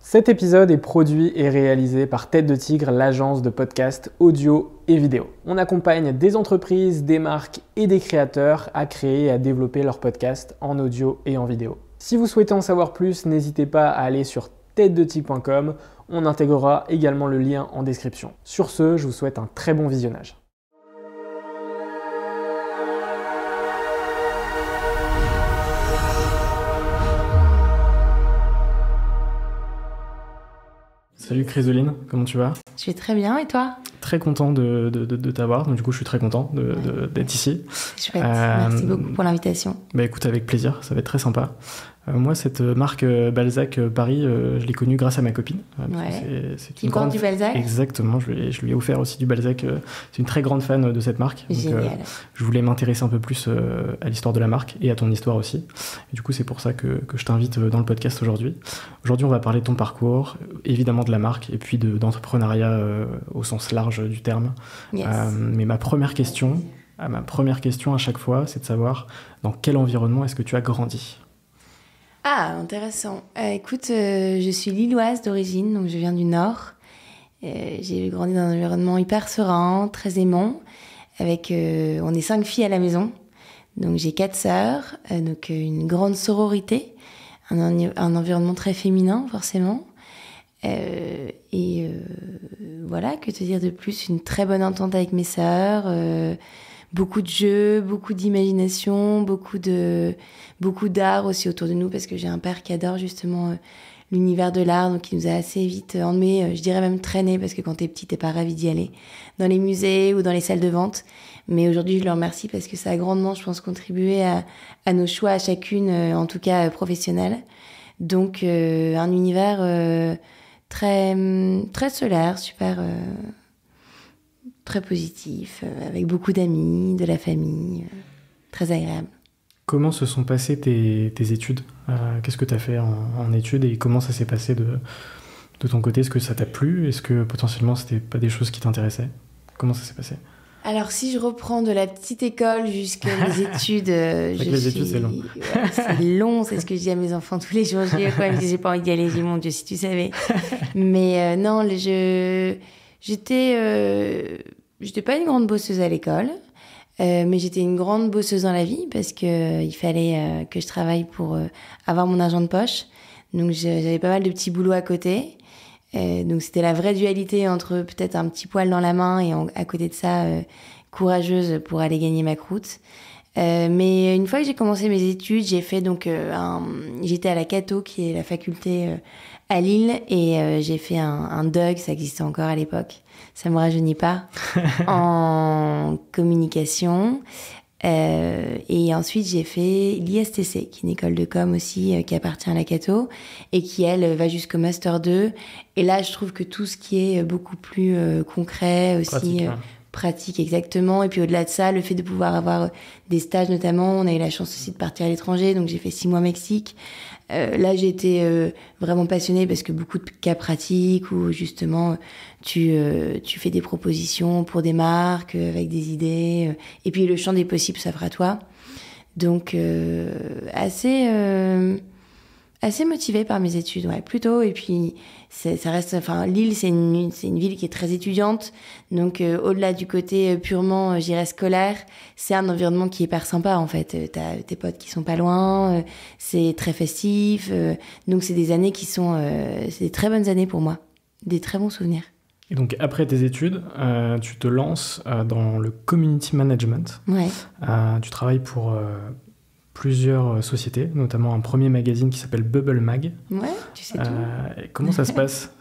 Cet épisode est produit et réalisé par Tête de Tigre, l'agence de podcast audio et vidéo. On accompagne des entreprises, des marques et des créateurs à créer et à développer leurs podcasts en audio et en vidéo. Si vous souhaitez en savoir plus, n'hésitez pas à aller sur têtedetigre.com. On intégrera également le lien en description. Sur ce, je vous souhaite un très bon visionnage. Salut Chrysoline, comment tu vas? Je vais très bien, et toi? Très content de t'avoir, donc du coup je suis très content d'être ici. Chouette, merci beaucoup pour l'invitation. Bah écoute, avec plaisir, ça va être très sympa. Moi, cette marque Balzac Paris, je l'ai connue grâce à ma copine. Ouais. C'est qui porte du Balzac? Exactement, je lui ai offert aussi du Balzac. C'est une très grande fan de cette marque. Génial. Donc, je voulais m'intéresser un peu plus à l'histoire de la marque et à ton histoire aussi. Et du coup, c'est pour ça que je t'invite dans le podcast aujourd'hui. Aujourd'hui, on va parler de ton parcours, évidemment de la marque et puis d'entrepreneuriat au sens large du terme. Yes. Mais ma première question à chaque fois, c'est de savoir dans quel environnement est-ce que tu as grandi? Ah, intéressant. Écoute, je suis lilloise d'origine, donc je viens du Nord. J'ai grandi dans un environnement hyper serein, très aimant. On est 5 filles à la maison, donc j'ai 4 sœurs, donc une grande sororité, un environnement très féminin forcément. Voilà, que te dire de plus, une très bonne entente avec mes sœurs. Beaucoup de jeux, beaucoup d'imagination, beaucoup d'art aussi autour de nous, parce que j'ai un père qui adore justement l'univers de l'art, donc il nous a assez vite emmenés, je dirais même traînés, parce que quand t'es petit, t'es pas ravi d'y aller, dans les musées ou dans les salles de vente. Mais aujourd'hui, je le remercie parce que ça a grandement, je pense, contribué à nos choix, à chacune, en tout cas professionnels. Donc un univers très, très solaire, super... très positif, avec beaucoup d'amis, de la famille, très agréable. Comment se sont passées tes études? Qu'est-ce que tu as fait en études et comment ça s'est passé de ton côté? Est-ce que ça t'a plu? Est-ce que potentiellement c'était pas des choses qui t'intéressaient? Comment ça s'est passé? Alors si je reprends de la petite école jusqu'à mes études, études c'est long. Ouais, c'est long, c'est ce que je dis à mes enfants tous les jours. Je dis quoi, j'ai pas envie d'y aller, je dis mon Dieu si tu savais. Mais non, j'étais pas une grande bosseuse à l'école, mais j'étais une grande bosseuse dans la vie parce que il fallait que je travaille pour avoir mon argent de poche. Donc j'avais pas mal de petits boulots à côté. Donc c'était la vraie dualité entre peut-être un petit poil dans la main et à côté de ça, courageuse pour aller gagner ma croûte. Mais une fois que j'ai commencé mes études, j'ai fait j'étais à la Cato, qui est la faculté à Lille, et j'ai fait un DUG, ça existait encore à l'époque, ça me rajeunit pas, en communication. Et ensuite j'ai fait l'ISTC, qui est une école de com aussi, qui appartient à la Cato, et qui elle va jusqu'au Master 2. Et là je trouve que tout ce qui est beaucoup plus concret aussi, pratique, exactement. Et puis au-delà de ça, le fait de pouvoir avoir des stages notamment, on a eu la chance aussi de partir à l'étranger, donc j'ai fait 6 mois au Mexique. Là j'ai été vraiment passionnée parce que beaucoup de cas pratiques où justement tu fais des propositions pour des marques avec des idées, et puis le champ des possibles s'offre à toi. Donc assez motivée par mes études, ouais, plutôt. Et puis ça reste, enfin, Lille, c'est une ville qui est très étudiante, donc au-delà du côté purement, je dirais, scolaire, c'est un environnement qui est hyper sympa en fait. T'as tes potes qui sont pas loin, c'est très festif, donc c'est des années qui sont, c'est des très bonnes années pour moi, des très bons souvenirs. Et donc après tes études, tu te lances dans le community management. Ouais. Tu travailles pour plusieurs sociétés, notamment un premier magazine qui s'appelle Bubble Mag. Ouais, tu sais tout. Comment ça se passe,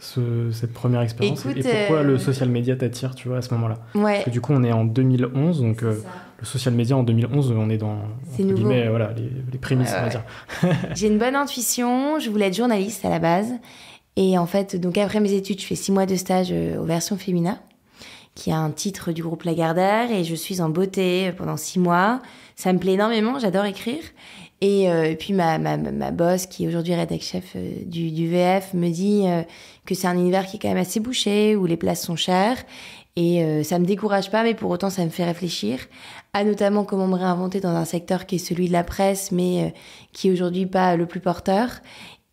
cette première expérience? Écoute, et pourquoi le social media t'attire, tu vois, à ce moment-là? Ouais. Parce que du coup, on est en 2011, donc le social media en 2011, on est dans guillemets, voilà, les prémices, on va dire. J'ai une bonne intuition, je voulais être journaliste à la base. Et en fait, donc après mes études, je fais 6 mois de stage aux Versions Femina, qui a un titre du groupe Lagardère, et je suis en beauté pendant 6 mois. Ça me plaît énormément, j'adore écrire. Et puis ma boss, qui est aujourd'hui rédac chef du VF, me dit que c'est un univers qui est quand même assez bouché, où les places sont chères. Et ça me décourage pas, mais pour autant ça me fait réfléchir à notamment comment me réinventer dans un secteur qui est celui de la presse, mais qui est aujourd'hui pas le plus porteur.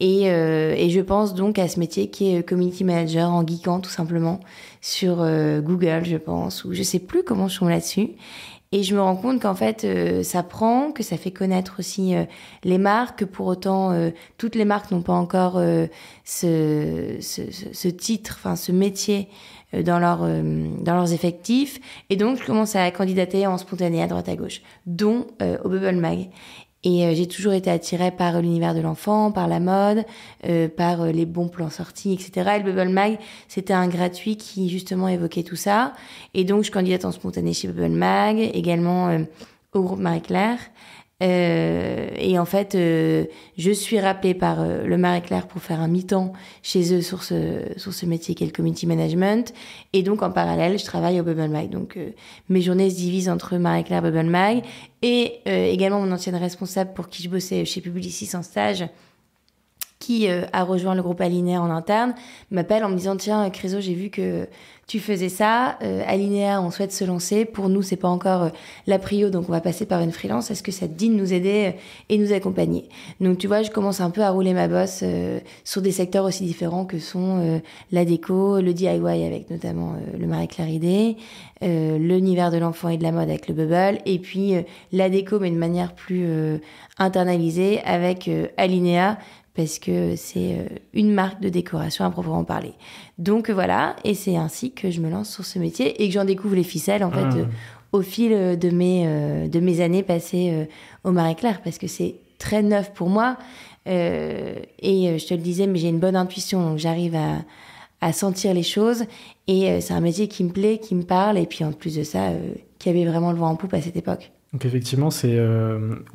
Et je pense donc à ce métier qui est community manager en geekant tout simplement sur Google, je pense, ou je sais plus comment je tombe là-dessus. Et je me rends compte qu'en fait, ça prend, que ça fait connaître aussi les marques, que pour autant, toutes les marques n'ont pas encore ce titre, enfin ce métier dans leurs effectifs. Et donc, je commence à candidater en spontané à droite à gauche, dont au Bubble Mag. Et j'ai toujours été attirée par l'univers de l'enfant, par la mode, par les bons plans sortis, etc. Et le Bubble Mag, c'était un gratuit qui justement évoquait tout ça. Et donc, je candidate en spontané chez Bubble Mag, également au groupe Marie-Claire. Et en fait, je suis rappelée par le Marie-Claire pour faire un mi-temps chez eux sur ce métier qu'est le community management. Et donc, en parallèle, je travaille au Bubble Mag. Donc, mes journées se divisent entre Marie-Claire, Bubble Mag et également mon ancienne responsable pour qui je bossais chez Publicis en stage, qui a rejoint le groupe Alinea en interne, m'appelle en me disant « Tiens, Créso, j'ai vu que tu faisais ça. Alinea, on souhaite se lancer. Pour nous, c'est pas encore la prio, donc on va passer par une freelance. Est-ce que ça te dit de nous aider et nous accompagner ?» Donc, tu vois, je commence un peu à rouler ma bosse sur des secteurs aussi différents que sont la déco, le DIY avec notamment le Marie-Claire Idée, l'univers de l'enfant et de la mode avec le Bubble, et puis la déco, mais de manière plus internalisée avec Alinea, parce que c'est une marque de décoration à proprement parler. Donc voilà, et c'est ainsi que je me lance sur ce métier et que j'en découvre les ficelles en fait au fil de mes années passées au Marie-Claire, parce que c'est très neuf pour moi. Et je te le disais, mais j'ai une bonne intuition, donc j'arrive à sentir les choses. Et c'est un métier qui me plaît, qui me parle, et puis en plus de ça, qui avait vraiment le vent en poupe à cette époque. Donc effectivement, c'est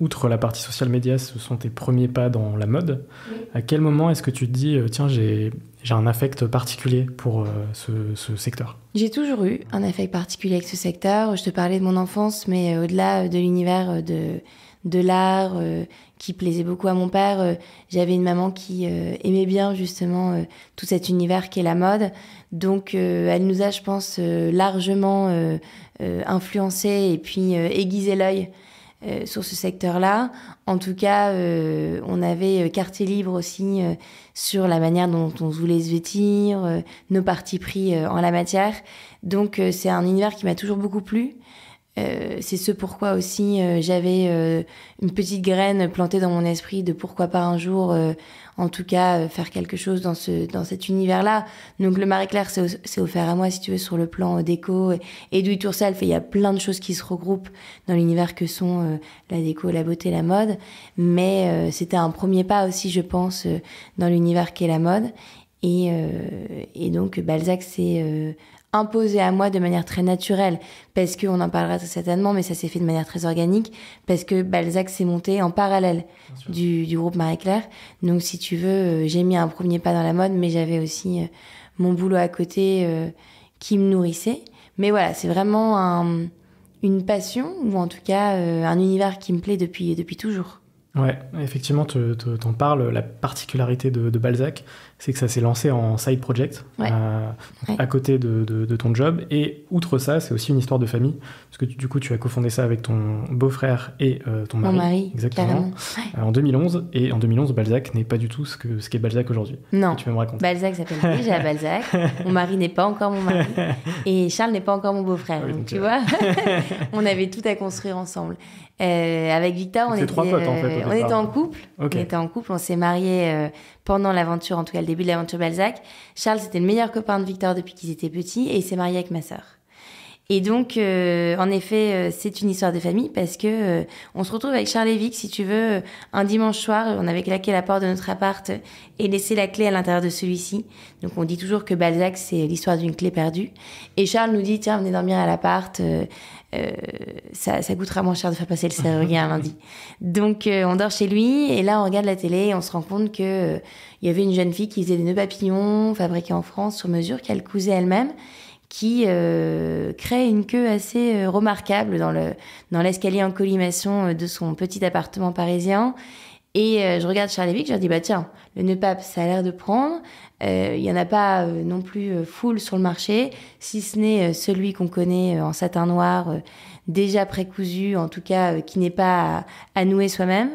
outre la partie social media, ce sont tes premiers pas dans la mode. Oui. À quel moment est-ce que tu te dis tiens, j'ai un affect particulier pour ce secteur ? J'ai toujours eu un affect particulier avec ce secteur. Je te parlais de mon enfance, mais au-delà de l'univers de l'art qui plaisait beaucoup à mon père, j'avais une maman qui aimait bien justement tout cet univers qu'est la mode. Donc elle nous a, je pense, largement influencé et puis aiguisé l'œil sur ce secteur-là. En tout cas, on avait quartier libre aussi sur la manière dont on voulait se vêtir, nos partis pris en la matière. Donc c'est un univers qui m'a toujours beaucoup plu. C'est ce pourquoi aussi j'avais une petite graine plantée dans mon esprit de pourquoi pas un jour, en tout cas, faire quelque chose dans cet univers-là. Donc le Marie-Claire, c'est offert à moi, si tu veux, sur le plan déco et do it yourself. Et il y a plein de choses qui se regroupent dans l'univers que sont la déco, la beauté, la mode. Mais c'était un premier pas aussi, je pense, dans l'univers qu'est la mode. Et donc Balzac, c'est imposé à moi de manière très naturelle, parce qu'on en parlera très certainement, mais ça s'est fait de manière très organique, parce que Balzac s'est monté en parallèle du groupe Marie-Claire. Donc si tu veux, j'ai mis un premier pas dans la mode, mais j'avais aussi mon boulot à côté qui me nourrissait. Mais voilà, c'est vraiment une passion, ou en tout cas un univers qui me plaît depuis toujours. Ouais, effectivement, t'en parles. La particularité de Balzac, c'est que ça s'est lancé en side project, ouais. À côté de ton job. Et outre ça, c'est aussi une histoire de famille. Parce que du coup, tu as cofondé ça avec ton beau-frère et ton mari. Mon mari, exactement. En 2011. Et en 2011, Balzac n'est pas du tout ce qu'est Balzac aujourd'hui. Non. Tu peux me raconter. Balzac s'appelle déjà Balzac. Mon mari n'est pas encore mon mari. Et Charles n'est pas encore mon beau-frère. Oui, donc tu vois, on avait tout à construire ensemble. Avec Victor, on était 3 potes en fait. On était en couple. Okay. On était en couple. On s'est mariés pendant l'aventure, en tout cas le début de l'aventure Balzac. Charles, c'était le meilleur copain de Victor depuis qu'ils étaient petits, et il s'est marié avec ma sœur. Et donc, en effet, c'est une histoire de famille, parce que on se retrouve avec Charles et Vic, si tu veux, un dimanche soir. On avait claqué la porte de notre appart et laissé la clé à l'intérieur de celui-ci. Donc, on dit toujours que Balzac, c'est l'histoire d'une clé perdue. Et Charles nous dit, tiens, venez dormir à l'appart. Ça coûtera moins cher de faire passer le serrurier un lundi. Donc, on dort chez lui, et là, on regarde la télé et on se rend compte que il y avait une jeune fille qui faisait des nœuds papillons fabriqués en France sur mesure, qu'elle cousait elle-même, qui crée une queue assez remarquable dans l'escalier en colimaçon de son petit appartement parisien. Et je regarde Charles et Vic, je leur dis, bah tiens, le nœud pape, ça a l'air de prendre. Il y en a pas non plus full sur le marché, si ce n'est celui qu'on connaît en satin noir, déjà précousu, en tout cas qui n'est pas à nouer soi-même.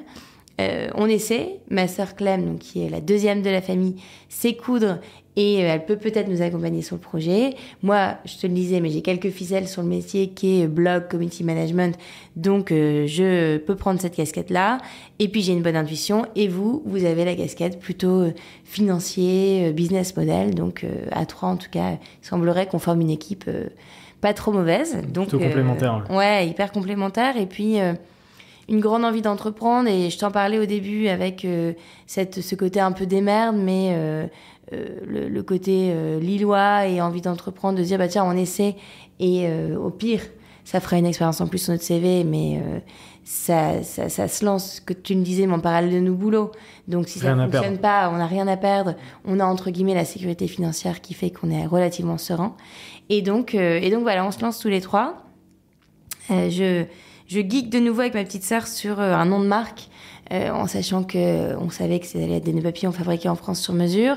On essaie. Ma sœur Clem, donc, qui est la deuxième de la famille, sait coudre et elle peut peut-être nous accompagner sur le projet. Moi, je te le disais, mais j'ai quelques ficelles sur le métier qui est blog, community management. Donc, je peux prendre cette casquette-là. Et puis, j'ai une bonne intuition. Et vous avez la casquette plutôt financier, business model. Donc, à trois, en tout cas, il semblerait qu'on forme une équipe pas trop mauvaise. Donc, plutôt complémentaire. Ouais, hyper complémentaire. Et puis... une grande envie d'entreprendre, et je t'en parlais au début avec ce côté un peu démerde, mais le côté lillois et envie d'entreprendre, de dire bah tiens on essaie, et au pire ça fera une expérience en plus sur notre CV, mais ça se lance, que tu me disais, mais en parallèle de nos boulots. Donc si ça ne fonctionne pas, on n'a rien à perdre, on a entre guillemets la sécurité financière qui fait qu'on est relativement serein. Et donc voilà, on se lance tous les trois. Je geek de nouveau avec ma petite sœur sur un nom de marque, en sachant qu'on savait que ça allait être des nœuds papillons fabriqués en France sur mesure.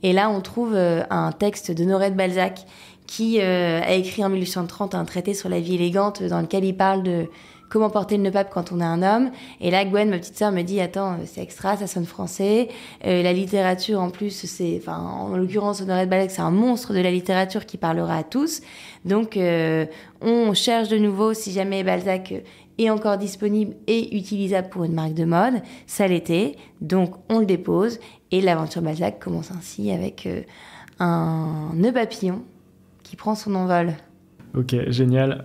Et là, on trouve un texte d'Honoré de Balzac qui a écrit en 1830 un traité sur la vie élégante dans lequel il parle de comment porter le nœud pape quand on est un homme. Et là, Gwen, ma petite sœur, me dit « Attends, c'est extra, ça sonne français. La littérature, en plus, en l'occurrence, Honoré de Balzac, c'est un monstre de la littérature qui parlera à tous. Donc, on cherche de nouveau, si jamais Balzac est encore disponible et utilisable pour une marque de mode. Ça l'était. Donc, on le dépose. Et l'aventure Balzac commence ainsi avec un nœud papillon qui prend son envol. » Ok, génial.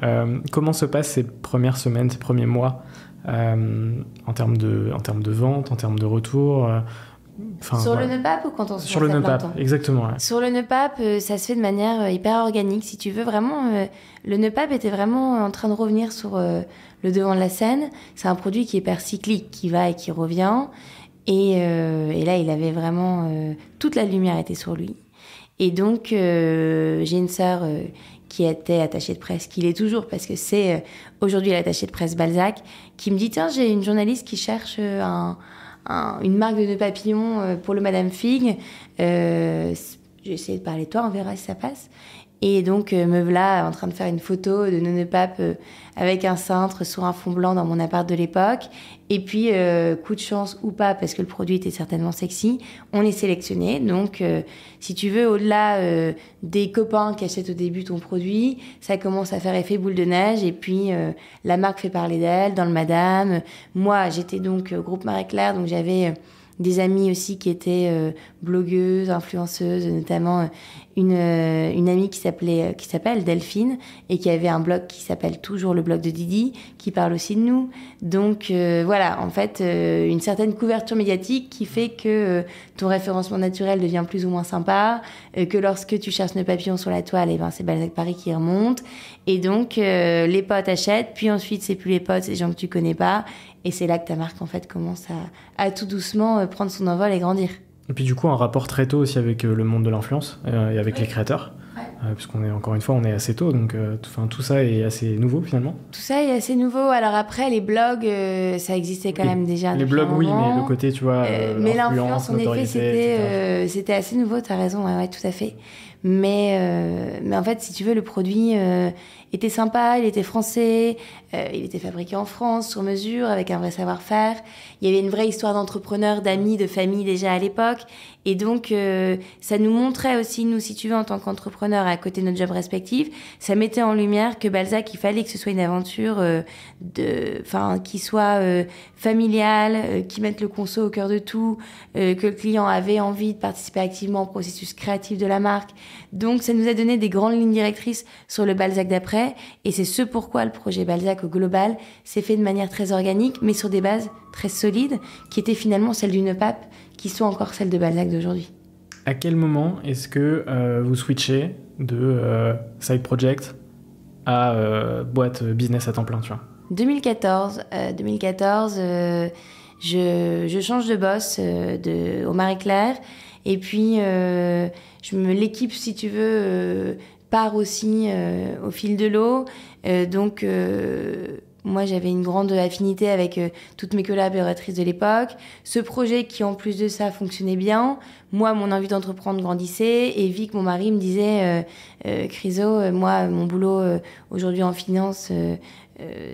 Comment se passent ces premières semaines, ces premiers mois en termes de vente, en termes de retour sur le nœud pape ou quand on se sur le nœud pape, exactement. Ouais. Sur le nœud pape, ça se fait de manière hyper organique, si tu veux. Vraiment, le nœud pape était vraiment en train de revenir sur le devant de la scène. C'est un produit qui est hyper cyclique, qui va et qui revient. Et là, il avait vraiment... toute la lumière était sur lui. Et donc, j'ai une sœur qui était attachée de presse, qui l'est toujours, parce que c'est aujourd'hui l'attachée de presse Balzac, qui me dit « Tiens, j'ai une journaliste qui cherche une marque de nœuds papillons pour le Madame Fig. J'ai essayé de parler de toi, on verra si ça passe. » Et donc, me voilà en train de faire une photo de nos nœuds papes avec un cintre sur un fond blanc dans mon appart de l'époque. Et puis, coup de chance ou pas, parce que le produit était certainement sexy, on est sélectionné. Donc, si tu veux, au-delà des copains qui achètent au début ton produit, ça commence à faire effet boule de neige. Et puis, la marque fait parler d'elle dans le Madame. Moi, j'étais donc groupe Marie-Claire, donc j'avais... des amies aussi qui étaient blogueuses, influenceuses, notamment une amie qui s'appelle Delphine et qui avait un blog qui s'appelle toujours le blog de Didi, qui parle aussi de nous. Donc voilà, en fait, une certaine couverture médiatique qui fait que ton référencement naturel devient plus ou moins sympa, que lorsque tu cherches nos papillons sur la toile, c'est Balzac Paris qui remonte. Et donc, les potes achètent, puis ensuite, c'est plus les potes, c'est les gens que tu connais pas. Et c'est là que ta marque, en fait, commence à tout doucement prendre son envol et grandir. Et puis du coup, un rapport très tôt aussi avec le monde de l'influence et avec les créateurs. Ouais. Puisqu'on est, encore une fois, on est assez tôt, donc tout ça est assez nouveau finalement. Tout ça est assez nouveau. Alors après, les blogs, ça existait quand même déjà. Les blogs, oui, mais le côté, tu vois, mais l'influence, en effet, c'était assez nouveau, t'as raison, ouais, tout à fait. Mais en fait, si tu veux, le produit était sympa, il était français, il était fabriqué en France, sur mesure, avec un vrai savoir-faire. Il y avait une vraie histoire d'entrepreneurs, d'amis, de famille déjà à l'époque. Et donc, ça nous montrait aussi, nous, si tu veux, en tant qu'entrepreneurs, à côté de notre job respectif, ça mettait en lumière que Balzac, il fallait que ce soit une aventure qui soit familiale, qui mette le conso au cœur de tout, que le client avait envie de participer activement au processus créatif de la marque. Donc, ça nous a donné des grandes lignes directrices sur le Balzac d'après. Et c'est ce pourquoi le projet Balzac au global s'est fait de manière très organique, mais sur des bases très solides, qui étaient finalement celles du nœud pape, qui sont encore celles de Balzac d'aujourd'hui. À quel moment est-ce que vous switchez de side project à boîte business à temps plein, tu vois ? 2014, je change de boss au Marie-Claire, et puis l'équipe, si tu veux, part aussi au fil de l'eau. Donc, moi, j'avais une grande affinité avec toutes mes collaboratrices de l'époque. Ce projet qui, en plus de ça, fonctionnait bien. Moi, mon envie d'entreprendre grandissait. Et Vic, mon mari, me disait « Chryso, moi, mon boulot aujourd'hui en finance,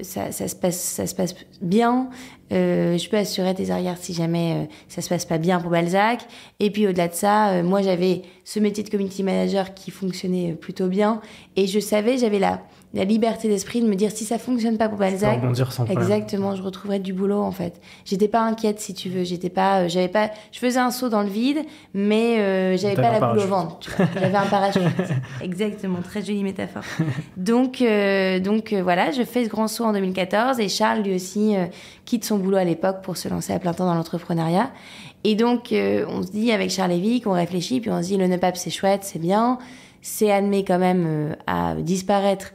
ça se passe bien. Je peux assurer tes arrières si jamais ça se passe pas bien pour Balzac. Et puis au-delà de ça, moi j'avais ce métier de community manager qui fonctionnait plutôt bien, et je savais, j'avais la liberté d'esprit de me dire si ça fonctionne pas pour Balzac, rebondir sans problème. Exactement, je retrouverais du boulot en fait. J'étais pas inquiète, si tu veux, je faisais un saut dans le vide, mais j'avais pas la boule au ventre, tu vois. J'avais un parachute. Exactement, très jolie métaphore. Donc voilà, je fais ce grand saut en 2014, et Charles lui aussi quitte son boulot à l'époque pour se lancer à plein temps dans l'entrepreneuriat. Et donc on se dit avec Charles et Vic, on réfléchit, puis on se dit le NEPAP c'est chouette, c'est bien, c'est admis quand même à disparaître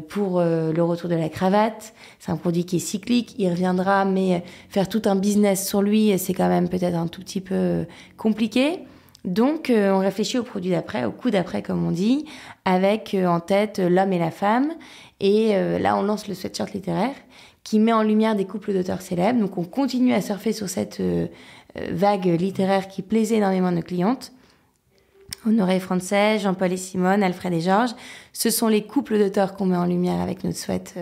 pour le retour de la cravate. C'est un produit qui est cyclique, il reviendra, mais faire tout un business sur lui, c'est quand même peut-être un tout petit peu compliqué. Donc on réfléchit au produit d'après, au coup d'après comme on dit, avec en tête l'homme et la femme. Et là on lance le sweatshirt littéraire qui met en lumière des couples d'auteurs célèbres. Donc on continue à surfer sur cette vague littéraire qui plaisait énormément à nos clientes. Honoré Frances, Jean-Paul et Simone, Alfred et Georges, ce sont les couples d'auteurs qu'on met en lumière avec notre sweat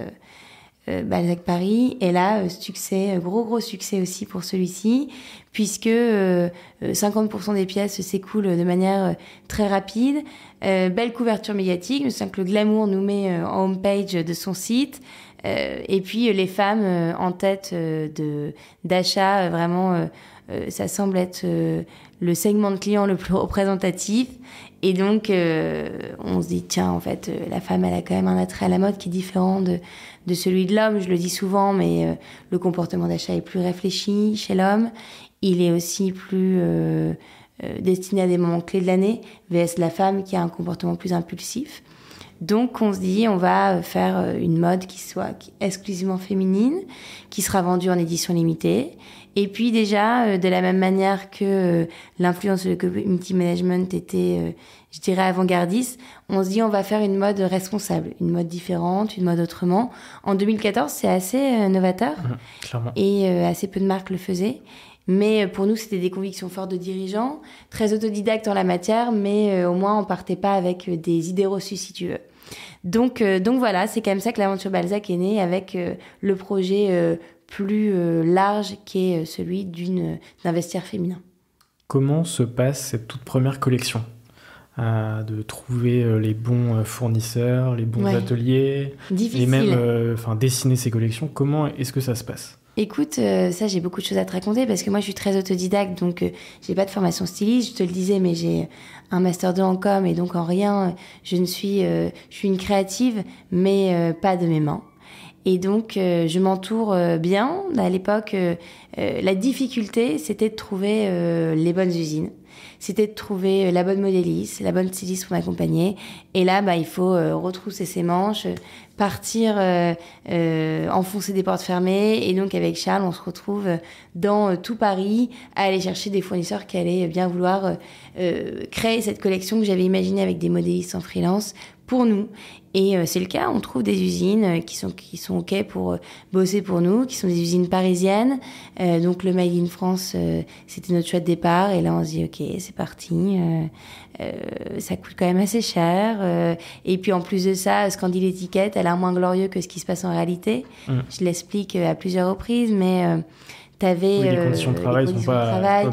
Balzac Paris. Et là, succès, gros succès aussi pour celui-ci, puisque 50% des pièces s'écoulent de manière très rapide. Belle couverture médiatique, je sens que le glamour nous met en homepage de son site. Et puis les femmes en tête d'achat, vraiment, ça semble être le segment de clients le plus représentatif. Et donc, on se dit, tiens, en fait, la femme, elle a quand même un attrait à la mode qui est différent de celui de l'homme. Je le dis souvent, mais le comportement d'achat est plus réfléchi chez l'homme. Il est aussi plus destiné à des moments clés de l'année, vs la femme qui a un comportement plus impulsif. Donc, on se dit, on va faire une mode qui soit exclusivement féminine, qui sera vendue en édition limitée. Et puis déjà, de la même manière que l'influence de community management était, je dirais, avant-gardiste, on se dit, on va faire une mode responsable, une mode différente, une mode autrement. En 2014, c'est assez novateur. Clairement. Et assez peu de marques le faisaient. Mais pour nous, c'était des convictions fortes de dirigeants, très autodidactes en la matière, mais au moins, on partait pas avec des idées reçues, si tu veux. Donc voilà, c'est comme ça que l'aventure Balzac est née, avec le projet plus large qui est celui d'un vestiaire féminin. Comment se passe cette toute première collection ? De trouver les bons fournisseurs, les bons ateliers, Difficile. Et même dessiner ces collections. Comment est-ce que ça se passe ? Écoute, ça, j'ai beaucoup de choses à te raconter parce que moi, je suis très autodidacte, donc j'ai pas de formation styliste, je te le disais, mais j'ai un master 2 en com, et donc en rien, je suis une créative, mais pas de mes mains. Et donc, je m'entoure bien. À l'époque, la difficulté, c'était de trouver les bonnes usines. C'était de trouver la bonne modéliste, la bonne styliste pour m'accompagner. Et là, il faut retrousser ses manches, partir enfoncer des portes fermées. Et donc, avec Charles, on se retrouve dans tout Paris à aller chercher des fournisseurs qui allaient bien vouloir créer cette collection que j'avais imaginée avec des modélistes en freelance pour nous. Et c'est le cas, on trouve des usines qui sont OK pour bosser pour nous, qui sont des usines parisiennes. Donc le Made in France, c'était notre choix de départ. Et là, on se dit, OK, c'est parti. Ça coûte quand même assez cher. Et puis en plus de ça, ce qu'en dit l'étiquette, elle a un moins glorieux que ce qui se passe en réalité. Je l'explique à plusieurs reprises, mais t'avais les conditions de travail,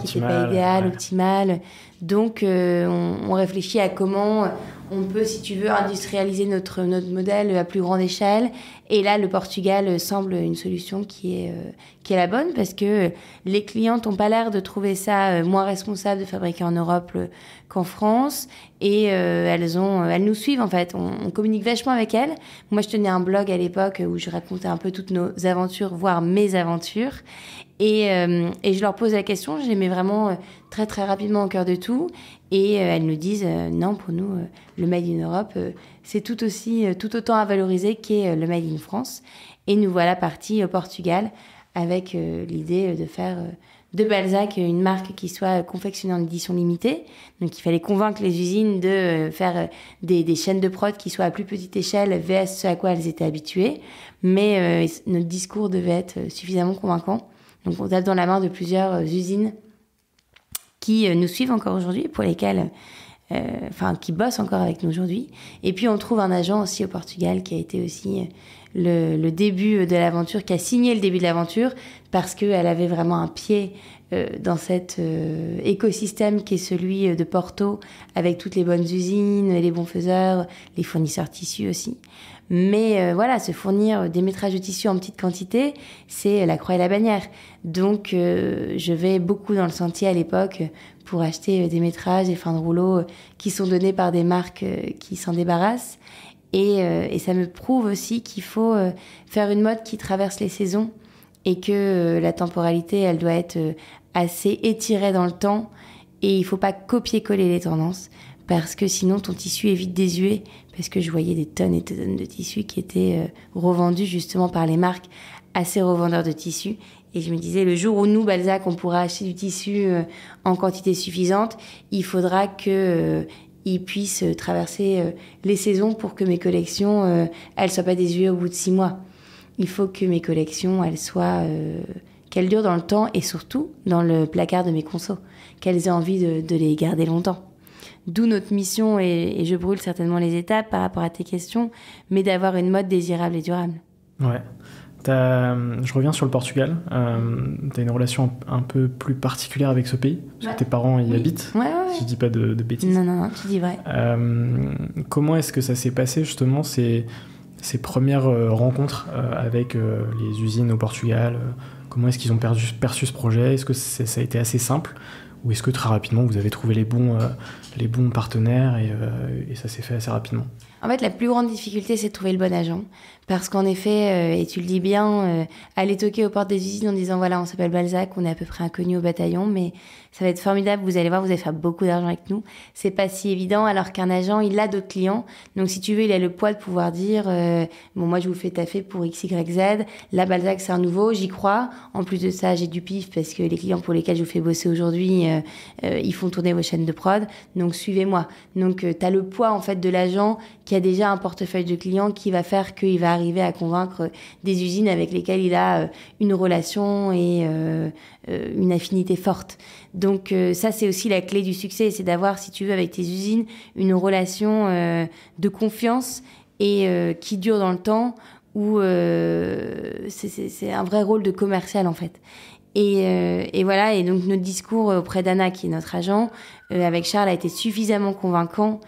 qui n'étaient pas idéales, optimales. Donc on réfléchit à comment on peut, si tu veux, industrialiser notre modèle à plus grande échelle. Et là, le Portugal semble une solution qui est la bonne, parce que les clientes n'ont pas l'air de trouver ça moins responsable de fabriquer en Europe qu'en France. Et elles nous suivent, en fait. On communique vachement avec elles. Moi, je tenais un blog à l'époque où je racontais un peu toutes nos aventures, voire mes aventures. Et je leur pose la question, je les mets vraiment très très rapidement au cœur de tout, et elles nous disent non, pour nous le Made in Europe c'est tout autant à valoriser qu'est le Made in France. Et nous voilà partis au Portugal avec l'idée de faire de Balzac une marque qui soit confectionnée en édition limitée. Donc il fallait convaincre les usines de faire des chaînes de prod qui soient à plus petite échelle vs ce à quoi elles étaient habituées, mais notre discours devait être suffisamment convaincant. Donc on tape dans la main de plusieurs usines qui nous suivent encore aujourd'hui, pour lesquelles qui bosse encore avec nous aujourd'hui. Et puis on trouve un agent aussi au Portugal qui a été aussi le début de l'aventure, qui a signé le début de l'aventure parce qu'elle avait vraiment un pied dans cet écosystème qui est celui de Porto, avec toutes les bonnes usines, les bons faiseurs, les fournisseurs tissus aussi. Mais voilà, se fournir des métrages de tissu en petite quantité, c'est la croix et la bannière. Donc je vais beaucoup dans le sentier à l'époque pour acheter des métrages et fins de rouleau qui sont donnés par des marques qui s'en débarrassent. Et ça me prouve aussi qu'il faut faire une mode qui traverse les saisons et que la temporalité, elle doit être assez étirée dans le temps. Et il faut pas copier-coller les tendances parce que sinon ton tissu est vite désuet. Parce que je voyais des tonnes et des tonnes de tissus qui étaient revendus justement par les marques à ces revendeurs de tissus. Et je me disais, le jour où nous, Balzac, on pourra acheter du tissu en quantité suffisante, il faudra que ils puissent traverser les saisons pour que mes collections, elles soient pas désuées au bout de 6 mois. Il faut que mes collections, elles soient, qu'elles durent dans le temps et surtout dans le placard de mes consos, qu'elles aient envie de les garder longtemps. D'où notre mission, et je brûle certainement les étapes par rapport à tes questions, mais d'avoir une mode désirable et durable. Ouais. Je reviens sur le Portugal. Tu as une relation un peu plus particulière avec ce pays, parce que tes parents y habitent. Ouais. Si je dis pas de bêtises. Non, tu dis vrai. Comment est-ce que ça s'est passé justement ces premières rencontres avec les usines au Portugal? Comment est-ce qu'ils ont perçu ce projet? Est-ce que ça a été assez simple? Ou est-ce que très rapidement vous avez trouvé les bons partenaires et ça s'est fait assez rapidement? En fait, la plus grande difficulté, c'est de trouver le bon agent. Parce qu'en effet, et tu le dis bien, aller toquer aux portes des usines en disant voilà, on s'appelle Balzac, on est à peu près inconnus au bataillon, mais ça va être formidable, vous allez voir, vous allez faire beaucoup d'argent avec nous. C'est pas si évident, alors qu'un agent, il a d'autres clients. Donc si tu veux, il a le poids de pouvoir dire bon, moi je vous fais taffer pour X, Y, Z. Là, Balzac, c'est un nouveau, j'y crois. En plus de ça, j'ai du pif parce que les clients pour lesquels je vous fais bosser aujourd'hui, ils font tourner vos chaînes de prod. Donc suivez-moi. Donc t'as le poids en fait de l'agent qui a déjà un portefeuille de clients qui va faire qu'il va arriver à convaincre des usines avec lesquelles il a une relation et une affinité forte. Donc ça, c'est aussi la clé du succès, c'est d'avoir, si tu veux, avec tes usines, une relation de confiance et qui dure dans le temps, où c'est un vrai rôle de commercial en fait. Et voilà, et donc notre discours auprès d'Anna, qui est notre agent, avec Charles, a été suffisamment convaincant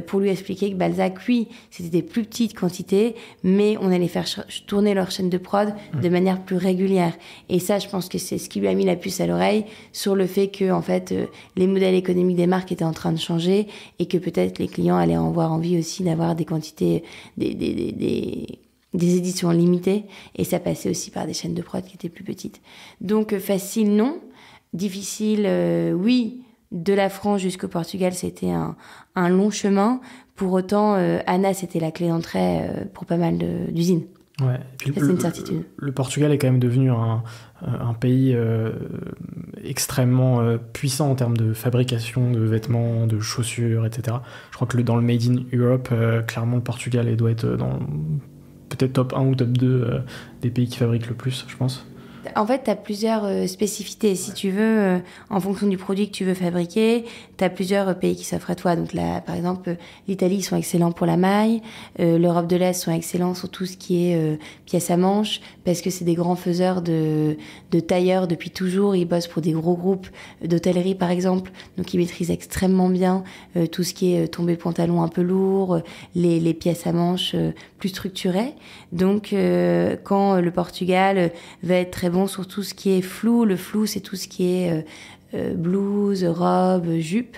pour lui expliquer que Balzac, oui, c'était des plus petites quantités, mais on allait faire tourner leur chaîne de prod de manière plus régulière. Et ça, je pense que c'est ce qui lui a mis la puce à l'oreille sur le fait que, en fait, les modèles économiques des marques étaient en train de changer et que peut-être les clients allaient avoir envie aussi d'avoir des quantités, des éditions limitées, et ça passait aussi par des chaînes de prod qui étaient plus petites. Donc facile, non. Difficile, oui. De la France jusqu'au Portugal, c'était un long chemin. Pour autant, Anna, c'était la clé d'entrée pour pas mal d'usines. Ouais. Et puis ça, c'est une certitude. Le Portugal est quand même devenu un pays extrêmement puissant en termes de fabrication de vêtements, de chaussures, etc. Je crois que dans le Made in Europe, clairement, le Portugal doit être dans peut-être top 1 ou top 2 des pays qui fabriquent le plus, je pense. En fait, tu as plusieurs spécificités. Si tu veux, en fonction du produit que tu veux fabriquer, tu as plusieurs pays qui s'offrent à toi. Donc là, par exemple, l'Italie, ils sont excellents pour la maille. L'Europe de l'Est sont excellents sur tout ce qui est pièces à manches, parce que c'est des grands faiseurs de tailleurs depuis toujours. Ils bossent pour des gros groupes d'hôtellerie, par exemple. Donc, ils maîtrisent extrêmement bien tout ce qui est tombé pantalon un peu lourd, les pièces à manches plus structurées. Donc, quand le Portugal va être très bon sur tout ce qui est flou. Le flou, c'est tout ce qui est blouse, robe, jupe.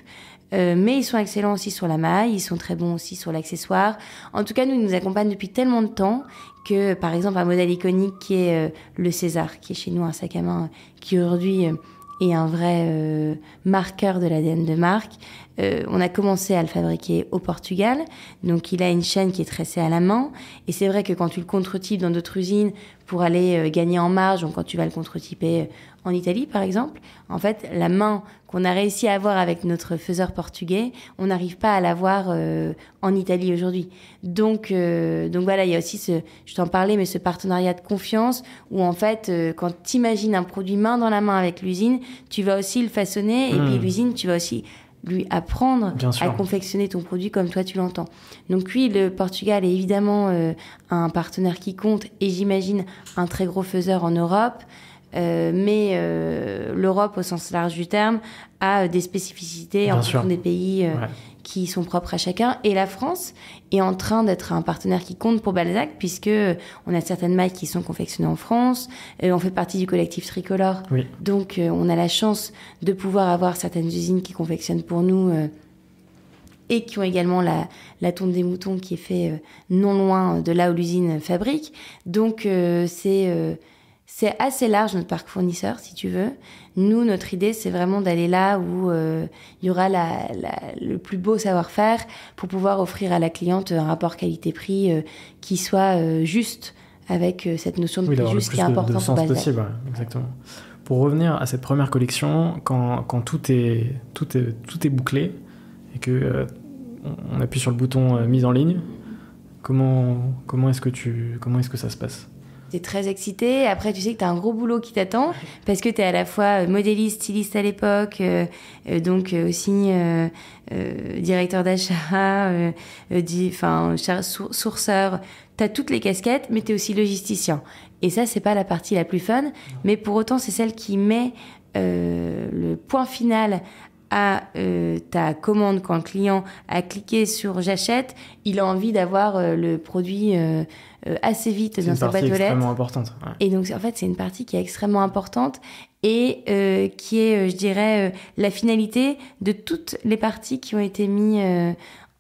Mais ils sont excellents aussi sur la maille, ils sont très bons aussi sur l'accessoire. En tout cas, nous, ils nous accompagnent depuis tellement de temps que, par exemple, un modèle iconique qui est le César, qui est chez nous un sac à main, qui aujourd'hui est un vrai marqueur de l'ADN de marque. On a commencé à le fabriquer au Portugal, donc il a une chaîne qui est tressée à la main, et c'est vrai que quand tu le contre-types dans d'autres usines pour aller gagner en marge, donc quand tu vas le contre-typer en Italie par exemple, en fait la main qu'on a réussi à avoir avec notre faiseur portugais, on n'arrive pas à l'avoir en Italie aujourd'hui. Donc voilà, il y a aussi je t'en parlais, mais ce partenariat de confiance où en fait quand tu imagines un produit main dans la main avec l'usine, tu vas aussi le façonner, et puis l'usine, tu vas aussi lui apprendre à confectionner ton produit comme toi tu l'entends. Donc oui, le Portugal est évidemment un partenaire qui compte et j'imagine un très gros faiseur en Europe. Mais l'Europe, au sens large du terme, a des spécificités en fonction des pays qui sont propres à chacun. Et la France est en train d'être un partenaire qui compte pour Balzac, puisque on a certaines mailles qui sont confectionnées en France. On fait partie du collectif Tricolore. Oui. Donc, on a la chance de pouvoir avoir certaines usines qui confectionnent pour nous et qui ont également la tonte des moutons qui est fait non loin de là où l'usine fabrique. Donc, c'est assez large, notre parc fournisseur, si tu veux. Nous, notre idée, c'est vraiment d'aller là où il y aura le plus beau savoir-faire pour pouvoir offrir à la cliente un rapport qualité-prix qui soit juste avec cette notion de prix juste qui est importante pour Balzac. Possible, exactement. Pour revenir à cette première collection, quand tout est bouclé et que on appuie sur le bouton mise en ligne, comment est-ce que ça se passe? T'es très excitée. Après, tu sais que t'as un gros boulot qui t'attend parce que t'es à la fois modéliste, styliste à l'époque, donc aussi directeur d'achat, sourceur. T'as toutes les casquettes, mais t'es aussi logisticien. Et ça, c'est pas la partie la plus fun, mais pour autant, c'est celle qui met le point final à ta commande. Quand le client a cliqué sur j'achète, il a envie d'avoir le produit assez vite dans sa boîte aux lettres. C'est une partie extrêmement importante. Ouais. Et donc en fait c'est une partie qui est extrêmement importante et qui est, je dirais, la finalité de toutes les parties qui ont été qui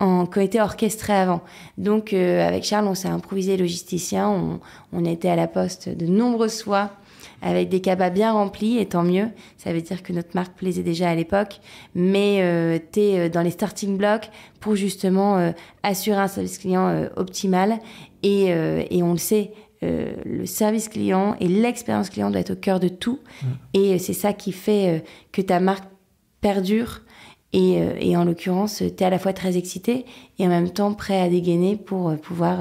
ont été orchestrées avant. Donc avec Charles, on s'est improvisé logisticien, on était à la poste de nombreuses fois avec des cabas bien remplis, et tant mieux. Ça veut dire que notre marque plaisait déjà à l'époque, mais t'es dans les starting blocks pour justement assurer un service client optimal. Et on le sait, le service client et l'expérience client doit être au cœur de tout. Et c'est ça qui fait que ta marque perdure. Et en l'occurrence, t'es à la fois très excité et en même temps prêt à dégainer pour pouvoir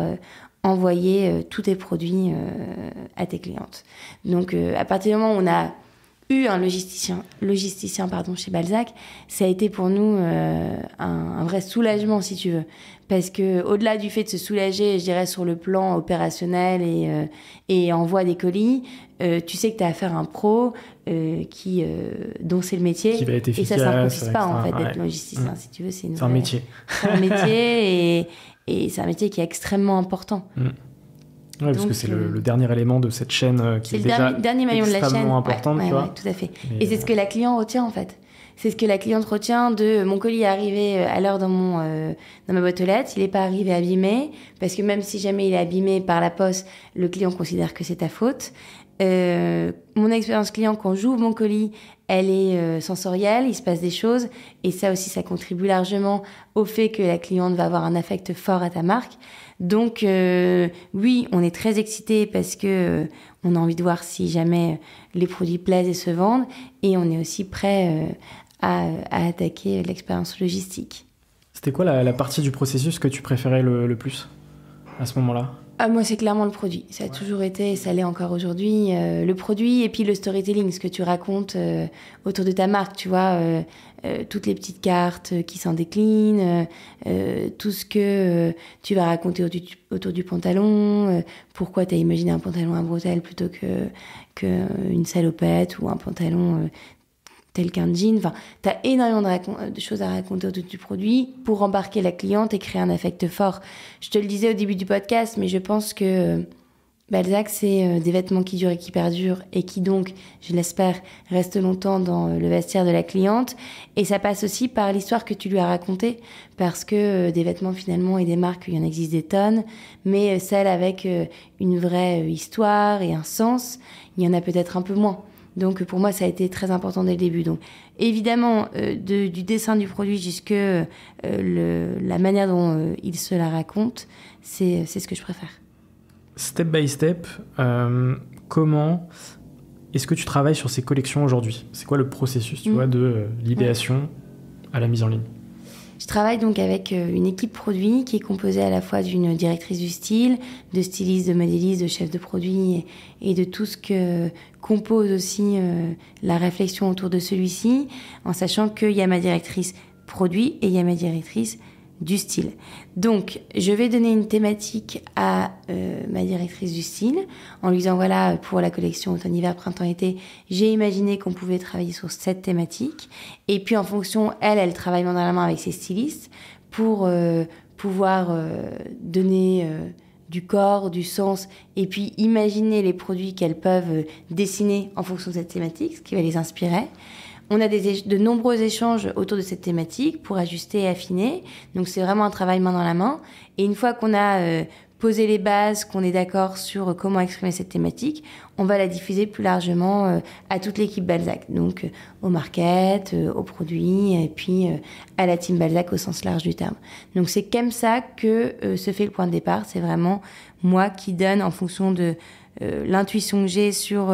envoyer tous tes produits à tes clientes. Donc, à partir du moment où on a eu un logisticien chez Balzac, ça a été pour nous un vrai soulagement, si tu veux. Parce que au-delà du fait de se soulager, je dirais, sur le plan opérationnel et envoi des colis, tu sais que tu as affaire à un pro dont c'est le métier. Qui va être efficace. Et ça s'improvise pas, en fait, d'être logisticien. Si tu veux, c'est un métier. C'est un métier et c'est un métier qui est extrêmement important. Oui, parce que c'est le dernier élément de cette chaîne qui est déjà dernier maillon de la chaîne. Extrêmement importante, tu vois. Ouais, tout à fait. Et c'est ce que la cliente retient, en fait. C'est ce que la cliente retient de mon colis est arrivé à l'heure dans ma boîte aux lettres, il n'est pas arrivé abîmé, parce que même si jamais il est abîmé par la poste, le client considère que c'est ta faute. Mon expérience client, quand j'ouvre mon colis, elle est sensorielle, il se passe des choses, et ça aussi, ça contribue largement au fait que la cliente va avoir un affect fort à ta marque. Donc oui, on est très excités parce que on a envie de voir si jamais les produits plaisent et se vendent, et on est aussi prêt à attaquer l'expérience logistique. C'était quoi la partie du processus que tu préférais le plus à ce moment-là ? Moi, c'est clairement le produit. Ça a toujours été, et ça l'est encore aujourd'hui, le produit et puis le storytelling, ce que tu racontes autour de ta marque, tu vois, toutes les petites cartes qui s'en déclinent, tout ce que tu vas raconter autour du pantalon, pourquoi tu as imaginé un pantalon à bretelles plutôt qu'une salopette ou un pantalon tel qu'un jean. Enfin, tu as énormément de choses à raconter autour du produit pour embarquer la cliente et créer un affect fort. Je te le disais au début du podcast, mais je pense que Balzac, c'est des vêtements qui durent et qui perdurent et qui donc, je l'espère, restent longtemps dans le vestiaire de la cliente. Et ça passe aussi par l'histoire que tu lui as racontée, parce que des vêtements finalement et des marques, il y en existe des tonnes, mais celles avec une vraie histoire et un sens, il y en a peut-être un peu moins. Donc pour moi, ça a été très important dès le début. Donc évidemment, du dessin du produit jusqu'à la manière dont il se la raconte, c'est ce que je préfère. Step by step, comment est-ce que tu travailles sur ces collections aujourd'hui ? C'est quoi le processus, tu vois, de l'idéation à la mise en ligne ? Je travaille donc avec une équipe produit qui est composée à la fois d'une directrice du style, de styliste, de modéliste, de chef de produit et de tout ce que compose aussi la réflexion autour de celui-ci, en sachant qu'il y a ma directrice produit et il y a ma directrice du style. Donc, je vais donner une thématique à ma directrice du style en lui disant, voilà, pour la collection automne-hiver, printemps-été, j'ai imaginé qu'on pouvait travailler sur cette thématique. Et puis, en fonction, elle travaille main dans la main avec ses stylistes pour pouvoir donner du corps, du sens, et puis imaginer les produits qu'elles peuvent dessiner en fonction de cette thématique, ce qui va les inspirer. On a de nombreux échanges autour de cette thématique pour ajuster et affiner. Donc, c'est vraiment un travail main dans la main. Et une fois qu'on a posé les bases, qu'on est d'accord sur comment exprimer cette thématique, on va la diffuser plus largement à toute l'équipe Balzac. Donc, au market, aux produits, et puis à la team Balzac au sens large du terme. Donc, c'est comme ça que se fait le point de départ. C'est vraiment moi qui donne en fonction de l'intuition que j'ai sur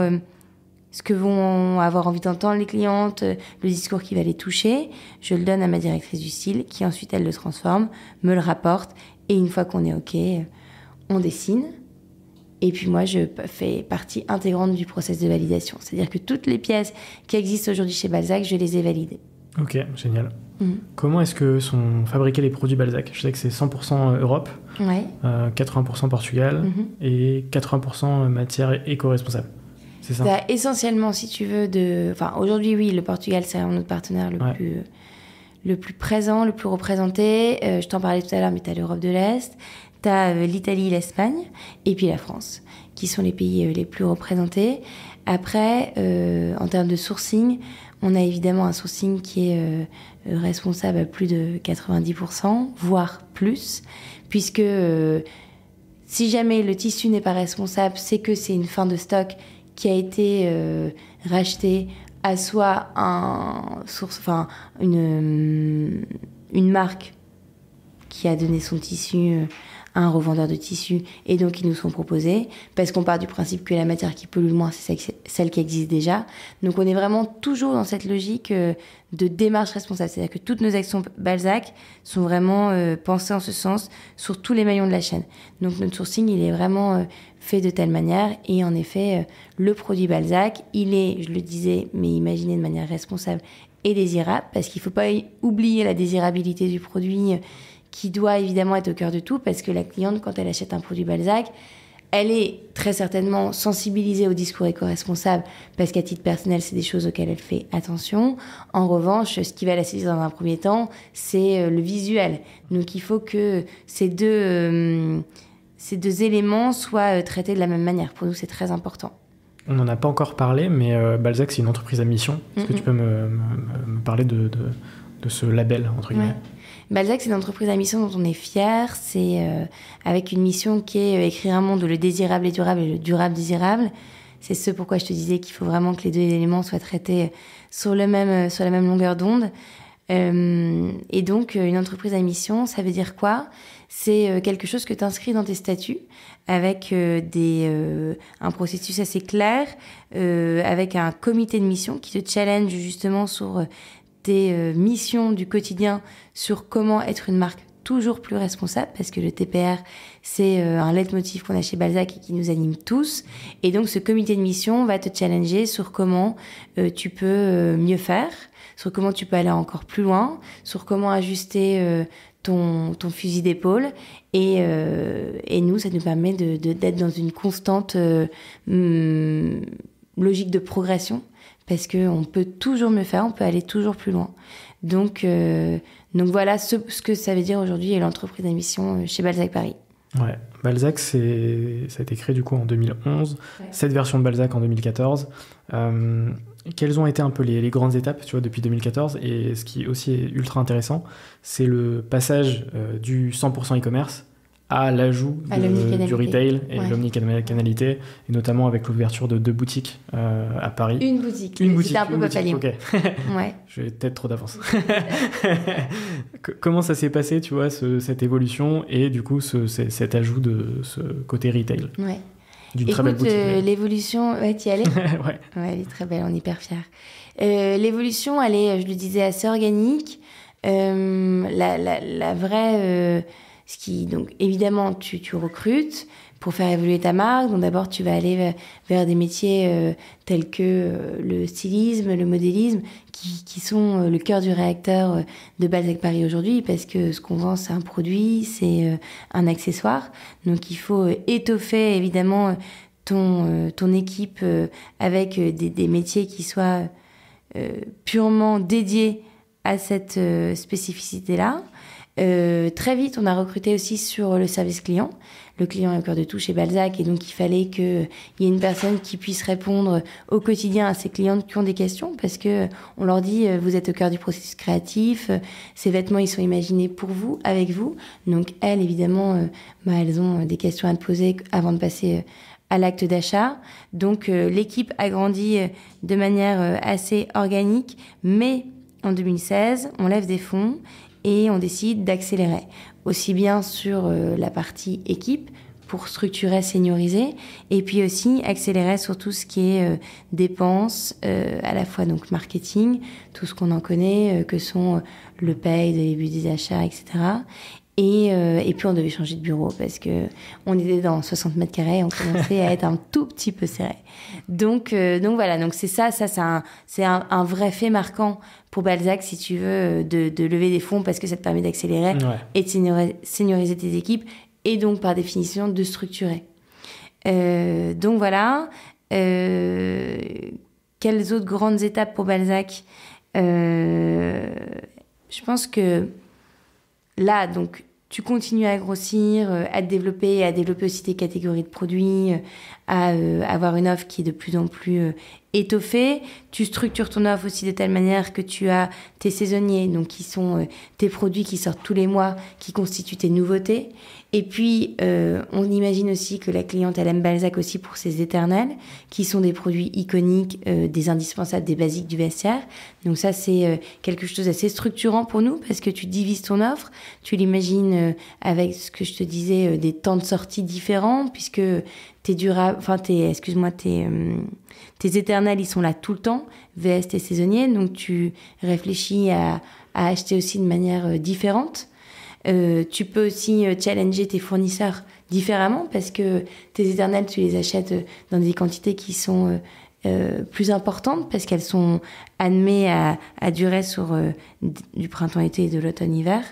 ce que vont avoir envie d'entendre les clientes, le discours qui va les toucher. Je le donne à ma directrice du style, qui ensuite, elle le transforme, me le rapporte. Et une fois qu'on est OK, on dessine. Et puis moi, je fais partie intégrante du process de validation. C'est-à-dire que toutes les pièces qui existent aujourd'hui chez Balzac, je les ai validées. Ok, génial. Comment est-ce que sont fabriqués les produits Balzac ? Je sais que c'est 100% Europe, 80% Portugal et 80% matière éco-responsable. C'est ça. Essentiellement, si tu veux, aujourd'hui, oui, le Portugal, c'est notre partenaire le plus présent, le plus représenté. Je t'en parlais tout à l'heure, mais tu as l'Europe de l'Est, tu as l'Italie, l'Espagne, et puis la France, qui sont les pays les plus représentés. Après, en termes de sourcing, on a évidemment un sourcing qui est responsable à plus de 90%, voire plus, puisque si jamais le tissu n'est pas responsable, c'est que c'est une fin de stock qui a été racheté à soit une marque qui a donné son tissu à un revendeur de tissus et donc ils nous sont proposés parce qu'on part du principe que la matière qui pollue le moins c'est celle qui existe déjà. Donc on est vraiment toujours dans cette logique de démarche responsable, c'est-à-dire que toutes nos actions Balzac sont vraiment pensées en ce sens sur tous les maillons de la chaîne. Donc notre sourcing il est vraiment fait de telle manière et en effet le produit Balzac il est, je le disais, mais imaginé de manière responsable et désirable parce qu'il ne faut pas oublier la désirabilité du produit qui doit évidemment être au cœur de tout, parce que la cliente, quand elle achète un produit Balzac, elle est très certainement sensibilisée au discours éco-responsable, parce qu'à titre personnel, c'est des choses auxquelles elle fait attention. En revanche, ce qui va la saisir dans un premier temps, c'est le visuel. Donc il faut que ces deux éléments soient traités de la même manière. Pour nous, c'est très important. On n'en a pas encore parlé, mais Balzac, c'est une entreprise à mission. Est-ce que tu peux me parler de ce label, entre guillemets ? Ouais. Balzac, c'est une entreprise à mission dont on est fier. C'est avec une mission qui est écrire un monde où le désirable est durable et le durable désirable. C'est ce pourquoi je te disais qu'il faut vraiment que les deux éléments soient traités sur la même longueur d'onde. Et donc, une entreprise à mission, ça veut dire quoi ? C'est quelque chose que tu inscris dans tes statuts avec un processus assez clair, avec un comité de mission qui te challenge justement sur des missions du quotidien sur comment être une marque toujours plus responsable, parce que le TPR, c'est un leitmotiv qu'on a chez Balzac et qui nous anime tous. Et donc, ce comité de mission va te challenger sur comment tu peux mieux faire, sur comment tu peux aller encore plus loin, sur comment ajuster ton fusil d'épaule. Et nous, ça nous permet d'être dans une constante logique de progression, parce qu'on peut toujours mieux faire, on peut aller toujours plus loin. Donc voilà ce que ça veut dire aujourd'hui l'entreprise à mission chez Balzac Paris. Ouais, Balzac, ça a été créé du coup en 2011, cette version de Balzac en 2014. Quelles ont été un peu les grandes étapes, tu vois, depuis 2014 ? Et ce qui aussi est ultra intéressant, c'est le passage du 100% e-commerce à l'ajout du retail et l'omnicanalité, et notamment avec l'ouverture de 2 boutiques à Paris. Une boutique. C'était un peu papalion. Ok. Ouais. Je vais peut-être trop d'avance. Comment ça s'est passé, tu vois, cette évolution et du coup cet ajout de ce côté retail ? Ouais. D'une très belle boutique. L'évolution, t'y allais ? Ouais, elle est très belle, on est hyper fiers. L'évolution, elle est, je le disais, assez organique. La vraie... donc évidemment, tu recrutes, pour faire évoluer ta marque. Donc d'abord, tu vas aller vers des métiers tels que le stylisme, le modélisme, qui sont le cœur du réacteur de Balzac Paris aujourd'hui, parce que ce qu'on vend, c'est un produit, c'est un accessoire. Donc il faut étoffer évidemment ton équipe avec des métiers qui soient purement dédiés à cette spécificité-là. Très vite, on a recruté aussi sur le service client. Le client est au cœur de tout chez Balzac, et donc il fallait qu'il y ait une personne qui puisse répondre au quotidien à ses clientes qui ont des questions, parce que on leur dit vous êtes au cœur du processus créatif, ces vêtements ils sont imaginés pour vous, avec vous. Donc elles évidemment, elles ont des questions à te poser avant de passer à l'acte d'achat. Donc l'équipe a grandi de manière assez organique, mais en 2016, on lève des fonds et on décide d'accélérer, aussi bien sur la partie équipe, pour structurer, senioriser, et puis aussi accélérer sur tout ce qui est dépenses, à la fois donc marketing, tout ce qu'on en connaît, que sont le paye, le début des achats, etc. Et puis on devait changer de bureau parce que on était dans 60 mètres carrés, on commençait à être un tout petit peu serré. Donc voilà, donc c'est un vrai fait marquant pour Balzac, si tu veux, de lever des fonds, parce que ça te permet d'accélérer et de senioriser tes équipes, et donc par définition de structurer. Donc voilà. Quelles autres grandes étapes pour Balzac? Je pense que là, donc, tu continues à grossir, à te développer, aussi tes catégories de produits, à avoir une offre qui est de plus en plus étoffée. Tu structures ton offre aussi de telle manière que tu as tes saisonniers, donc qui sont tes produits qui sortent tous les mois, qui constituent tes nouveautés. Et puis, on imagine aussi que la cliente, elle aime Balzac aussi pour ses éternels, qui sont des produits iconiques, des indispensables, des basiques du vestiaire. Donc ça, c'est quelque chose d'assez structurant pour nous, parce que tu divises ton offre, tu l'imagines avec ce que je te disais, des temps de sortie différents, puisque tes éternels, ils sont là tout le temps, VS, tes saisonniers, donc tu réfléchis à acheter aussi de manière différente. Tu peux aussi challenger tes fournisseurs différemment, parce que tes éternels, tu les achètes dans des quantités qui sont plus importantes, parce qu'elles sont admises à durer sur du printemps-été et de l'automne-hiver.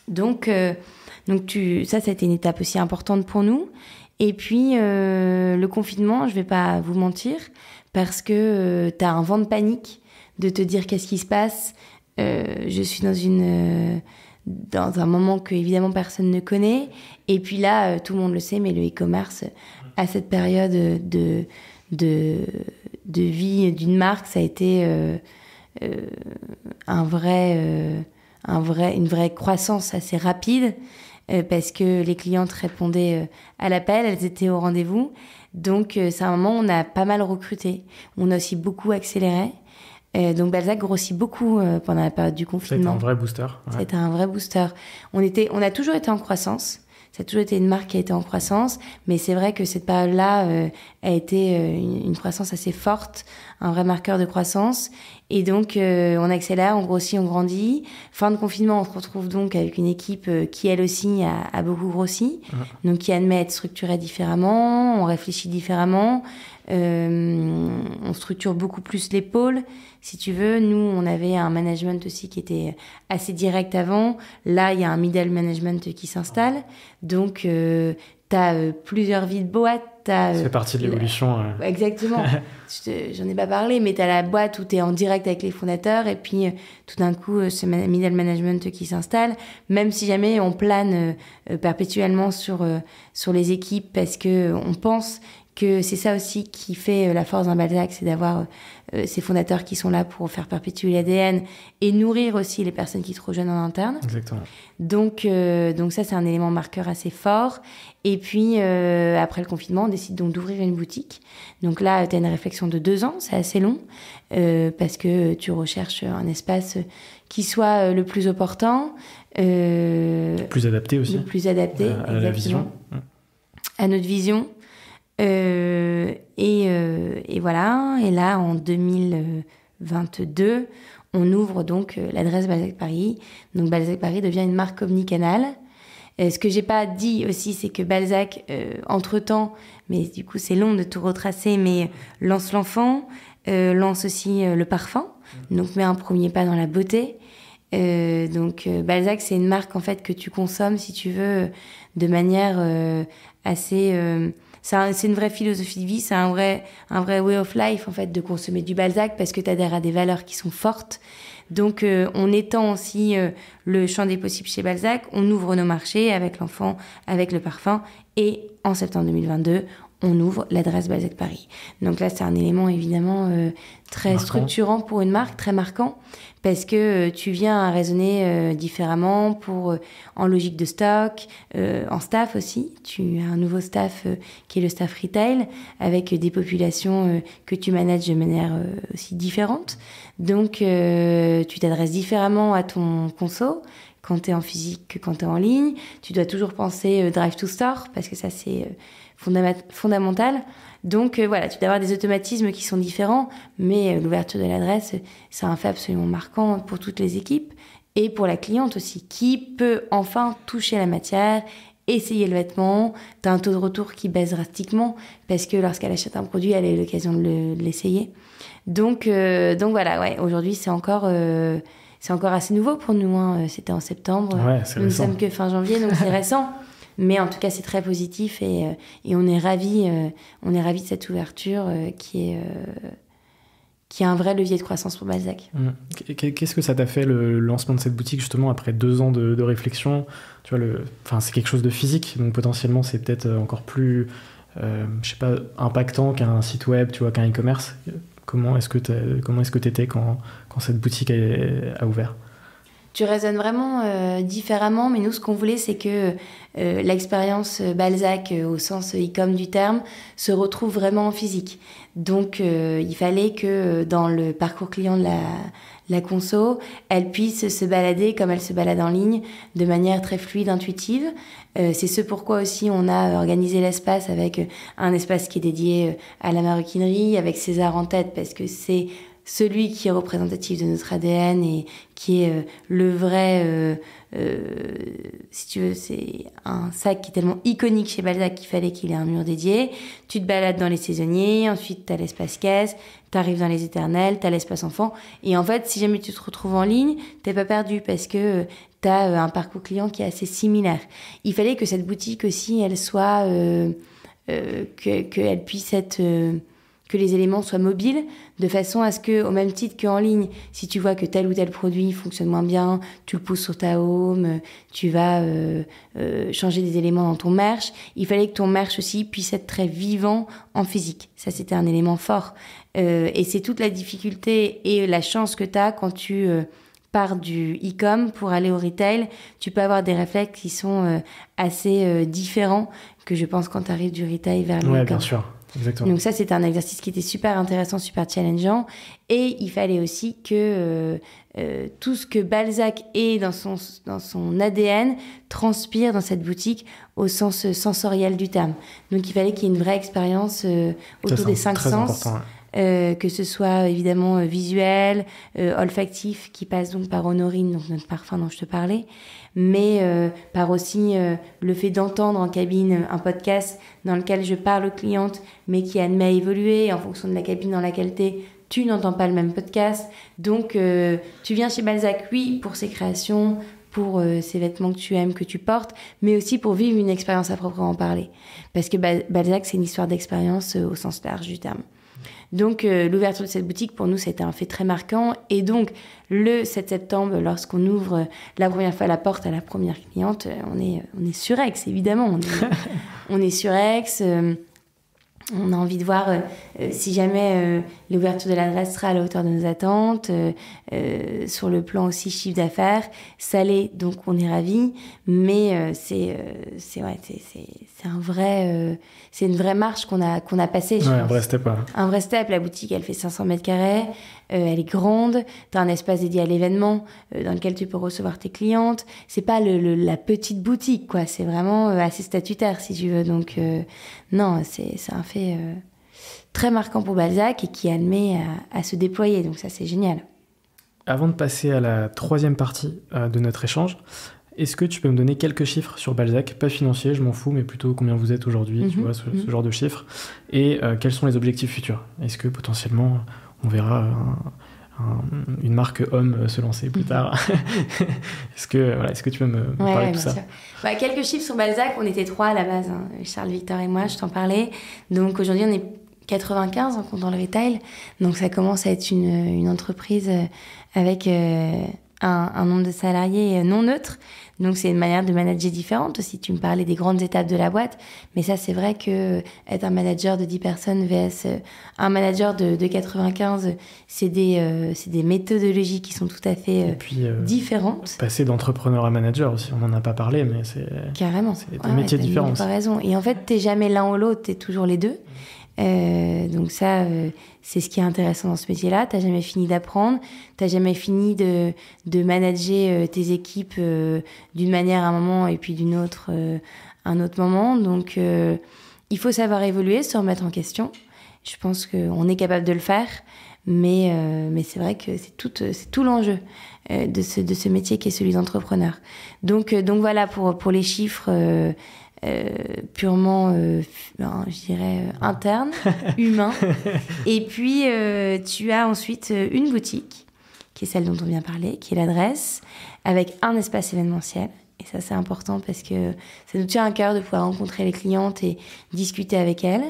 Donc ça a été une étape aussi importante pour nous. Et puis, le confinement, je vais pas vous mentir, parce que tu as un vent de panique de te dire qu'est-ce qui se passe. Je suis dans un moment que évidemment personne ne connaît, et puis là tout le monde le sait, mais le e-commerce à cette période de vie d'une marque, ça a été une vraie croissance assez rapide, parce que les clientes répondaient à l'appel, elles étaient au rendez-vous. Donc c'est un moment où on a pas mal recruté, on a aussi beaucoup accéléré. Donc Balzac grossit beaucoup pendant la période du confinement. C'était un vrai booster. Ouais. C'était un vrai booster. On a toujours été en croissance. Ça a toujours été une marque qui a été en croissance. Mais c'est vrai que cette période-là a été une croissance assez forte, un vrai marqueur de croissance. Et donc, on accélère, on grossit, on grandit. Fin de confinement, on se retrouve donc avec une équipe qui, elle aussi, a beaucoup grossi. Donc, qui admet à être structurée différemment, on réfléchit différemment. On structure beaucoup plus les pôles, si tu veux. Nous, on avait un management aussi qui était assez direct avant. Là, il y a un middle management qui s'installe. Donc, tu as plusieurs vies de boîte. Ça fait partie de l'évolution. Exactement. J'en ai pas parlé, mais tu as la boîte où tu es en direct avec les fondateurs, et puis tout d'un coup, ce middle management qui s'installe. Même si jamais on plane perpétuellement sur les équipes, parce que on pense que c'est ça aussi qui fait la force d'un Balzac, c'est d'avoir ces fondateurs qui sont là pour faire perpétuer l'ADN et nourrir aussi les personnes qui se rejoignent en interne. Exactement. Donc ça, c'est un élément marqueur assez fort. Et puis, après le confinement, on décide donc d'ouvrir une boutique. Donc là, tu as une réflexion de 2 ans, c'est assez long, parce que tu recherches un espace qui soit le plus opportun. Plus adapté aussi. Le plus adapté, à la vision. À notre vision. Et voilà. Et là, en 2022, on ouvre donc l'adresse Balzac Paris. Donc Balzac Paris devient une marque omnicanal. Ce que j'ai pas dit aussi, c'est que Balzac, entre-temps, mais du coup c'est long de tout retracer, mais lance l'enfant, lance aussi le parfum, donc met un premier pas dans la beauté. Balzac, c'est une marque en fait que tu consommes, si tu veux, de manière assez... c'est une vraie philosophie de vie, c'est un vrai way of life en fait de consommer du Balzac parce que tu adhères à des valeurs qui sont fortes. Donc, on étend aussi le champ des possibles chez Balzac. On ouvre nos marchés avec l'enfant, avec le parfum. Et en septembre 2022, on ouvre l'adresse Balzac Paris. Donc là, c'est un élément évidemment très structurant pour une marque, très marquant, parce que tu viens à raisonner différemment en logique de stock, en staff aussi. Tu as un nouveau staff qui est le staff retail, avec des populations que tu manages de manière aussi différente. Donc, tu t'adresses différemment à ton conso quand tu es en physique que quand tu es en ligne. Tu dois toujours penser drive to store, parce que ça, c'est fondamental. Donc, voilà, tu dois avoir des automatismes qui sont différents, mais l'ouverture de l'adresse, c'est un fait absolument marquant pour toutes les équipes et pour la cliente aussi, qui peut enfin toucher la matière, essayer le vêtement. Tu as un taux de retour qui baisse drastiquement, parce que lorsqu'elle achète un produit, elle a eu l'occasion de l'essayer. Donc voilà, ouais, aujourd'hui, c'est encore assez nouveau pour nous. Hein. C'était en septembre. Ouais, nous ne sommes que fin janvier, donc c'est récent. Mais en tout cas, c'est très positif et on est ravis de cette ouverture qui est un vrai levier de croissance pour Balzac. Qu'est-ce que ça t'a fait, le lancement de cette boutique, justement, après 2 ans de réflexion? Tu vois, c'est quelque chose de physique, donc potentiellement, c'est peut-être encore plus, je sais pas, impactant qu'un site web, tu vois, qu'un e-commerce. Comment est-ce que t'étais quand cette boutique a ouvert? Tu raisonnes vraiment différemment, mais nous, ce qu'on voulait, c'est que l'expérience Balzac, au sens e-com du terme, se retrouve vraiment en physique. Donc, il fallait que dans le parcours client de la conso, elle puisse se balader comme elle se balade en ligne, de manière très fluide, intuitive. C'est ce pourquoi aussi on a organisé l'espace avec un espace qui est dédié à la maroquinerie, avec César en tête, parce que c'est celui qui est représentatif de notre ADN et qui est le vrai, si tu veux, c'est un sac qui est tellement iconique chez Balzac qu'il fallait qu'il ait un mur dédié. Tu te balades dans les saisonniers, ensuite t'as l'espace caisse, t'arrives dans les éternels, t'as l'espace enfant. Et en fait, si jamais tu te retrouves en ligne, t'es pas perdu parce que t'as un parcours client qui est assez similaire. Il fallait que cette boutique aussi, elle soit, qu'elle puisse être... que les éléments soient mobiles, de façon à ce que, au même titre qu'en ligne, si tu vois que tel ou tel produit fonctionne moins bien, tu le pousses sur ta home, tu vas changer des éléments dans ton merch, il fallait que ton merch aussi puisse être très vivant en physique. Ça, c'était un élément fort. Et c'est toute la difficulté et la chance que tu as quand tu pars du e-com pour aller au retail. Tu peux avoir des réflexes qui sont assez différents que je pense quand tu arrives du retail vers le e-com. Ouais, bien sûr. Exactement. Donc ça, c'était un exercice qui était super intéressant, super challengeant. Et il fallait aussi que tout ce que Balzac est dans son ADN transpire dans cette boutique au sens sensoriel du terme. Donc il fallait qu'il y ait une vraie expérience autour des 5 sens. Important, ouais. Que ce soit évidemment visuel, olfactif, qui passe donc par Honorine, donc notre parfum dont je te parlais, mais par aussi le fait d'entendre en cabine un podcast dans lequel je parle aux clientes, mais qui admet à évoluer en fonction de la cabine dans laquelle tu n'entends pas le même podcast. Donc, tu viens chez Balzac, oui, pour ses créations, pour ces vêtements que tu aimes, que tu portes, mais aussi pour vivre une expérience à proprement parler. Parce que Balzac, c'est une histoire d'expérience au sens large du terme. Donc, l'ouverture de cette boutique, pour nous, c'était un fait très marquant. Et donc, le 7 septembre, lorsqu'on ouvre la première fois la porte à la première cliente, on est surex, évidemment. On est surex. On a envie de voir si jamais l'ouverture de l'adresse sera à la hauteur de nos attentes, sur le plan aussi chiffre d'affaires, ça l'est, donc on est ravis, mais c'est une vraie marche qu'on a passée. Ouais, un vrai step. Un vrai step. La boutique, elle fait 500 mètres carrés, elle est grande, tu as un espace dédié à l'événement dans lequel tu peux recevoir tes clientes. C'est pas la petite boutique, quoi. C'est vraiment assez statutaire, si tu veux. Donc non, c'est un fait très marquant pour Balzac et qui admet à se déployer. Donc ça, c'est génial. Avant de passer à la troisième partie de notre échange, Est-ce que tu peux me donner quelques chiffres sur Balzac? Pas financiers, je m'en fous, mais plutôt combien vous êtes aujourd'hui, tu vois, ce genre de chiffres. Et quels sont les objectifs futurs? Est-ce que potentiellement on verra une marque homme se lancer plus tard? Est-ce que tu peux me parler de tout ça? Bah, quelques chiffres sur Balzac. On était 3 à la base, hein. Charles, Victor et moi, je t'en parlais. Donc aujourd'hui, on est 95 en comptant le retail. Donc ça commence à être une entreprise avec un nombre de salariés non neutre. Donc c'est une manière de manager différente aussi. Tu me parlais des grandes étapes de la boîte, mais ça c'est vrai que être un manager de 10 personnes vs un manager de 95, c'est des méthodologies qui sont tout à fait différentes. Passer d'entrepreneur à manager aussi, on n'en a pas parlé, mais c'est carrément. C'est des métiers différents. Tu as raison. Et en fait, t'es jamais l'un ou l'autre, t'es toujours les deux. Donc ça, c'est ce qui est intéressant dans ce métier-là. T'as jamais fini d'apprendre, t'as jamais fini de manager tes équipes d'une manière à un moment et puis d'une autre un autre moment. Donc il faut savoir évoluer, se remettre en question. Je pense qu'on est capable de le faire, mais c'est vrai que c'est tout l'enjeu de ce métier qui est celui d'entrepreneur. Donc voilà pour les chiffres. Purement, je dirais, interne, humain. Et puis, tu as ensuite une boutique, qui est celle dont on vient parler, qui est l'adresse, avec un espace événementiel. Et ça, c'est important parce que ça nous tient à cœur de pouvoir rencontrer les clientes et discuter avec elles.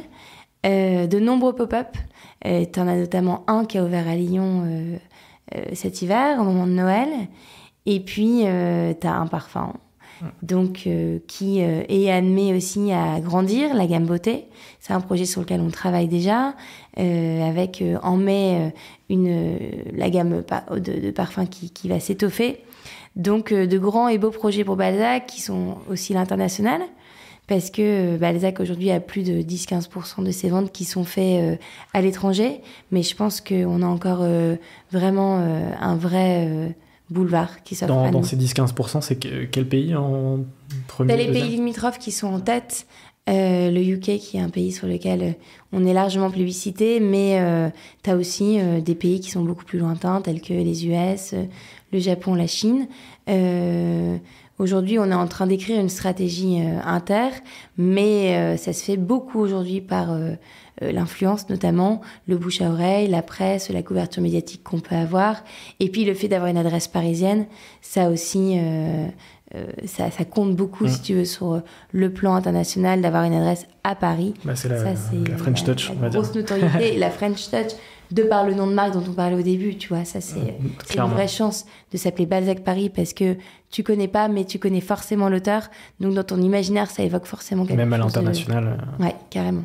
De nombreux pop-up. Tu en as notamment un qui a ouvert à Lyon cet hiver, au moment de Noël. Et puis, tu as un parfum. Donc, qui est admis aussi à grandir, la gamme beauté. C'est un projet sur lequel on travaille déjà, avec en mai la gamme de parfums qui va s'étoffer. Donc, de grands et beaux projets pour Balzac qui sont aussi l'international, parce que Balzac aujourd'hui a plus de 10-15% de ses ventes qui sont faites à l'étranger. Mais je pense qu'on a encore vraiment un vrai... boulevard qui s'offre à nous. Dans ces 10-15%, c'est quel pays en premier? Les pays limitrophes qui sont en tête. Le UK qui est un pays sur lequel on est largement plébiscité, mais tu as aussi des pays qui sont beaucoup plus lointains, tels que les US, le Japon, la Chine. Aujourd'hui, on est en train d'écrire une stratégie inter, mais ça se fait beaucoup aujourd'hui par l'influence, notamment le bouche à oreille, la presse, la couverture médiatique qu'on peut avoir. Et puis le fait d'avoir une adresse parisienne, ça aussi, ça compte beaucoup, si tu veux, sur le plan international, d'avoir une adresse à Paris. C'est la French Touch, on va dire. La grosse notoriété, la French Touch, de par le nom de marque dont on parlait au début, tu vois, ça c'est une vraie chance de s'appeler Balzac Paris, parce que tu connais pas, mais tu connais forcément l'auteur, donc dans ton imaginaire, ça évoque forcément quelque chose. Même à l'international. Ouais, carrément.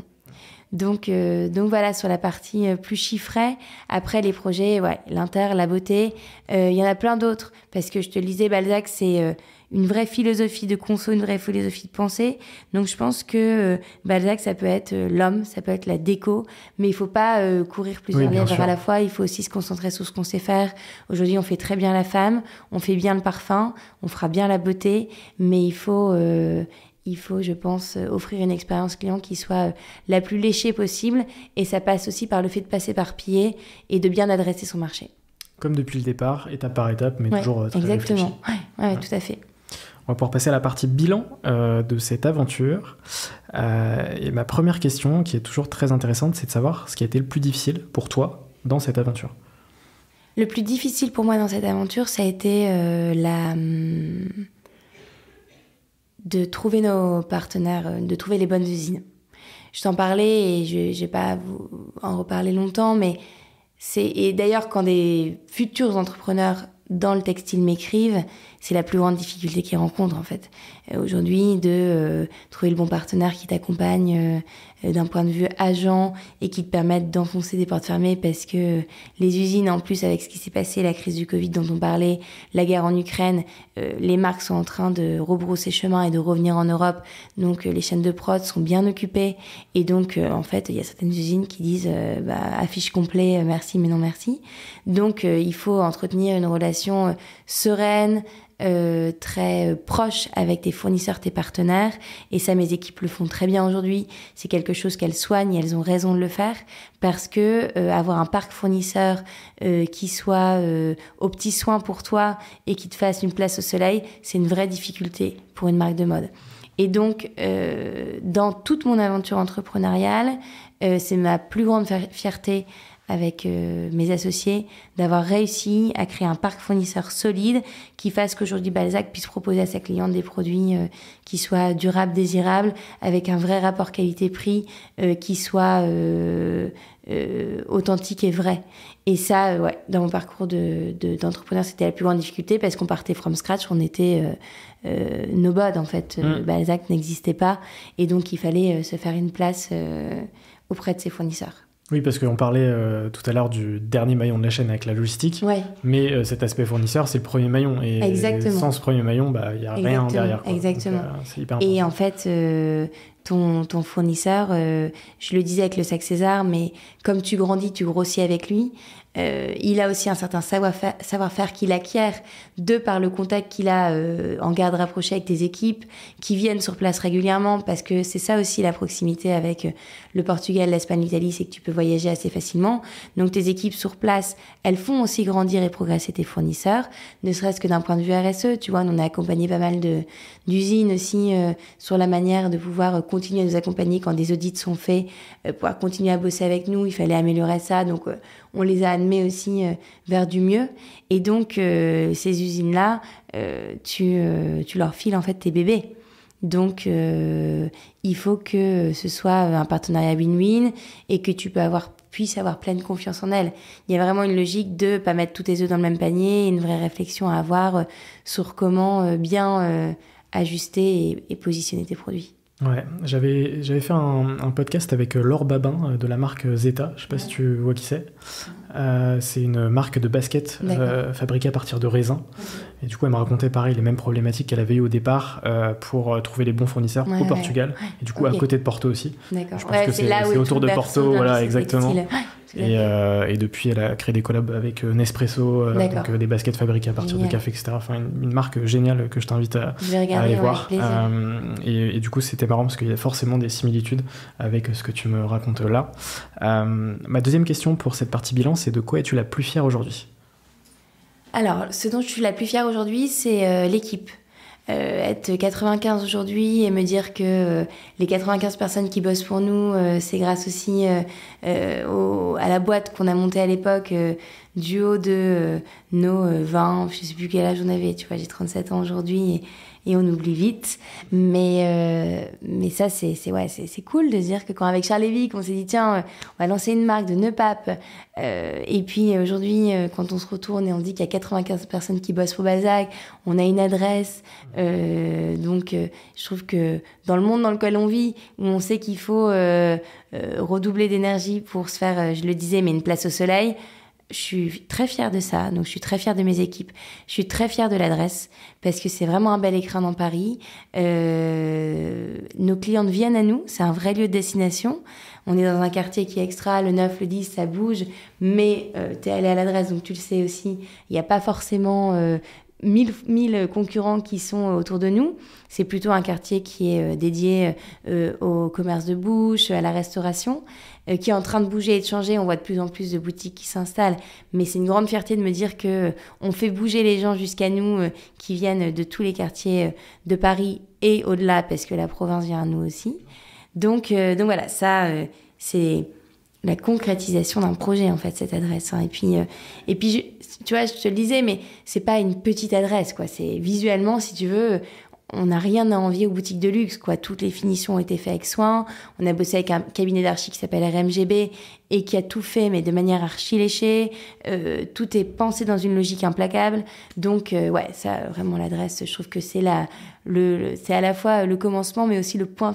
Donc voilà, sur la partie plus chiffrée. Après, les projets, l'inter, la beauté, il y en a plein d'autres. Parce que je te le disais, Balzac, c'est une vraie philosophie de conso, une vraie philosophie de pensée. Donc je pense que Balzac, ça peut être l'homme, ça peut être la déco, mais il faut pas courir plusieurs lèvres à la fois. Il faut aussi se concentrer sur ce qu'on sait faire. Aujourd'hui, on fait très bien la femme, on fait bien le parfum, on fera bien la beauté, mais il faut, je pense, offrir une expérience client qui soit la plus léchée possible. Et ça passe aussi par le fait de pas s'éparpiller et de bien adresser son marché. Comme depuis le départ, étape par étape, mais toujours très exactement. réfléchi. Ouais, tout à fait. On va pouvoir passer à la partie bilan de cette aventure. Et ma première question, qui est toujours très intéressante, c'est de savoir ce qui a été le plus difficile pour toi dans cette aventure. Le plus difficile pour moi dans cette aventure, ça a été de trouver nos partenaires, de trouver les bonnes usines. Je t'en parlais et je vais pas vous en reparler longtemps, mais et d'ailleurs quand des futurs entrepreneurs dans le textile m'écrivent, c'est la plus grande difficulté qu'ils rencontrent en fait. Aujourd'hui, de trouver le bon partenaire qui t'accompagne d'un point de vue agent et qui te permette d'enfoncer des portes fermées, parce que les usines, en plus avec ce qui s'est passé, la crise du Covid dont on parlait, la guerre en Ukraine, les marques sont en train de rebrousser chemin et de revenir en Europe, donc les chaînes de prod sont bien occupées, et donc en fait il y a certaines usines qui disent affiche complet, merci mais non merci. Donc il faut entretenir une relation relation sereine, très proche avec tes fournisseurs, tes partenaires, et ça mes équipes le font très bien aujourd'hui. C'est quelque chose qu'elles soignent et elles ont raison de le faire, parce que avoir un parc fournisseur qui soit aux petits soins pour toi et qui te fasse une place au soleil, c'est une vraie difficulté pour une marque de mode. Et donc dans toute mon aventure entrepreneuriale, c'est ma plus grande fierté avec mes associés, d'avoir réussi à créer un parc fournisseur solide qui fasse qu'aujourd'hui Balzac puisse proposer à sa cliente des produits qui soient durables, désirables, avec un vrai rapport qualité-prix qui soit authentique et vrai. Et ça, dans mon parcours d'entrepreneur, c'était la plus grande difficulté, parce qu'on partait from scratch, on était nobody en fait. Balzac n'existait pas, et donc il fallait se faire une place auprès de ses fournisseurs. Oui, parce qu'on parlait tout à l'heure du dernier maillon de la chaîne avec la logistique, mais cet aspect fournisseur, c'est le premier maillon. Et sans ce premier maillon, il n'y a rien derrière. Quoi. Exactement. Donc, c'est hyper important. Et en fait, ton fournisseur, je le disais avec le sac César, mais comme tu grandis, tu grossis avec lui. Il a aussi un certain savoir-faire qu'il acquiert de par le contact qu'il a en garde rapprochée avec tes équipes qui viennent sur place régulièrement, parce que c'est ça aussi la proximité avec le Portugal, l'Espagne, l'Italie, c'est que tu peux voyager assez facilement. Donc tes équipes sur place, elles font aussi grandir et progresser tes fournisseurs, ne serait-ce que d'un point de vue RSE. Tu vois, on a accompagné pas mal d'usines aussi sur la manière de pouvoir continuer à nous accompagner quand des audits sont faits, pouvoir continuer à bosser avec nous. Il fallait améliorer ça, donc on les a amenés aussi vers du mieux. Et donc, ces usines-là, tu leur files en fait tes bébés. Donc, il faut que ce soit un partenariat win-win et que tu puisses avoir pleine confiance en elles. Il y a vraiment une logique de pas mettre tous tes œufs dans le même panier, une vraie réflexion à avoir sur comment bien ajuster et positionner tes produits. Ouais, j'avais fait un podcast avec Laure Babin de la marque Zeta, je sais pas si tu vois qui c'est. C'est une marque de basket fabriquée à partir de raisins. Et du coup, elle me racontait pareil les mêmes problématiques qu'elle avait eues au départ pour trouver les bons fournisseurs au Portugal. Et du coup, à côté de Porto aussi. D'accord. Je pense que c'est autour de Porto, voilà, exactement. Et depuis, elle a créé des collabs avec Nespresso, donc des baskets fabriquées à partir de café, etc. Enfin, une marque géniale que je t'invite à aller voir. Et du coup, c'était marrant parce qu'il y a forcément des similitudes avec ce que tu me racontes là. Ma deuxième question pour cette partie bilan, c'est de quoi es-tu la plus fière aujourd'hui ? Alors, ce dont je suis la plus fière aujourd'hui, c'est l'équipe. Être 95 aujourd'hui et me dire que les 95 personnes qui bossent pour nous, c'est grâce aussi à la boîte qu'on a montée à l'époque, du haut de nos 20, je sais plus quel âge on avait, tu vois, j'ai 37 ans aujourd'hui et on oublie vite. Mais ça, c'est cool de se dire que quand avec Charles Lévy, on s'est dit tiens, on va lancer une marque de nœuds papes. Et puis aujourd'hui, quand on se retourne et on dit qu'il y a 95 personnes qui bossent pour Balzac, on a une adresse. Donc je trouve que dans le monde dans lequel on vit, où on sait qu'il faut redoubler d'énergie pour se faire, je le disais, mais une place au soleil, je suis très fière de ça, donc je suis très fière de mes équipes, je suis très fière de l'adresse, parce que c'est vraiment un bel écrin dans Paris. Nos clientes viennent à nous, c'est un vrai lieu de destination. On est dans un quartier qui est extra, le 9, le 10, ça bouge, mais t'es allé à l'adresse, donc tu le sais aussi, il n'y a pas forcément 1000 concurrents qui sont autour de nous. C'est plutôt un quartier qui est dédié au commerce de bouche, à la restauration, qui est en train de bouger et de changer. On voit de plus en plus de boutiques qui s'installent, mais c'est une grande fierté de me dire que on fait bouger les gens jusqu'à nous qui viennent de tous les quartiers de Paris et au-delà, parce que la province vient à nous aussi. Donc voilà, ça c'est la concrétisation d'un projet en fait, cette adresse. Et puis tu vois, je te le disais, mais c'est pas une petite adresse, quoi. C'est visuellement, si tu veux, on n'a rien à envier aux boutiques de luxe, quoi. Toutes les finitions ont été faites avec soin. On a bossé avec un cabinet d'archi qui s'appelle RMGB et qui a tout fait, mais de manière archi léchée. Tout est pensé dans une logique implacable. Donc, ça, vraiment, l'adresse, je trouve que c'est c'est à la fois le commencement, mais aussi le point,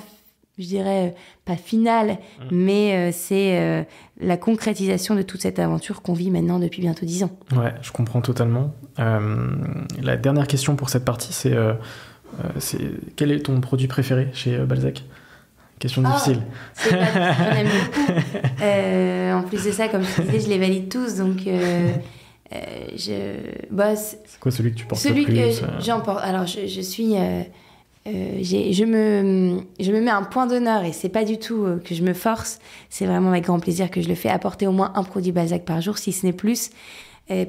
je dirais, pas final, mais c'est la concrétisation de toute cette aventure qu'on vit maintenant depuis bientôt 10 ans. Ouais, je comprends totalement. La dernière question pour cette partie, c'est quel est ton produit préféré chez Balzac ? Question difficile. C'est pas difficile, j'en aime beaucoup. En plus de ça, comme je te disais, je les valide tous, donc C'est quoi celui que tu portes celui le plus que j'emporte. Alors, je suis... je me mets un point d'honneur et c'est pas du tout que je me force, c'est vraiment avec grand plaisir que je le fais, apporter au moins un produit Balzac par jour, si ce n'est plus,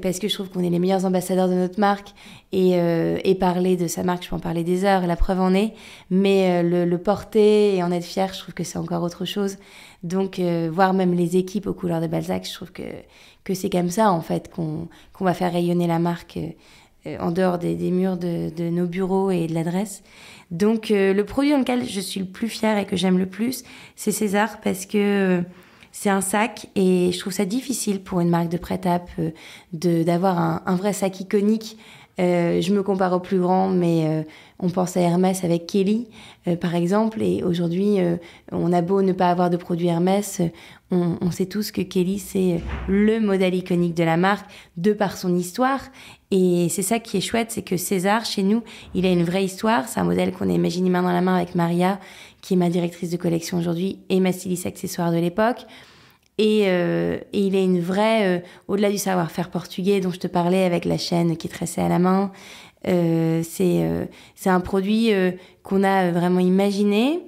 parce que je trouve qu'on est les meilleurs ambassadeurs de notre marque et parler de sa marque, je peux en parler des heures, la preuve en est, mais le porter et en être fier, je trouve que c'est encore autre chose. Donc voir même les équipes aux couleurs de Balzac, je trouve que c'est comme ça en fait qu'on va faire rayonner la marque en dehors des murs de nos bureaux et de l'adresse. Donc le produit dans lequel je suis le plus fière et que j'aime le plus, c'est César, parce que c'est un sac et je trouve ça difficile pour une marque de prêt-à-peu d'avoir un vrai sac iconique. Je me compare au plus grand, mais on pense à Hermès avec Kelly, par exemple. Et aujourd'hui, on a beau ne pas avoir de produit Hermès, on sait tous que Kelly, c'est le modèle iconique de la marque, de par son histoire. Et c'est ça qui est chouette, c'est que César, chez nous, il a une vraie histoire. C'est un modèle qu'on a imaginé main dans la main avec Maria, qui est ma directrice de collection aujourd'hui et ma styliste accessoire de l'époque. Et il a une vraie, au-delà du savoir-faire portugais dont je te parlais avec la chaîne qui est tressée à la main, c'est un produit qu'on a vraiment imaginé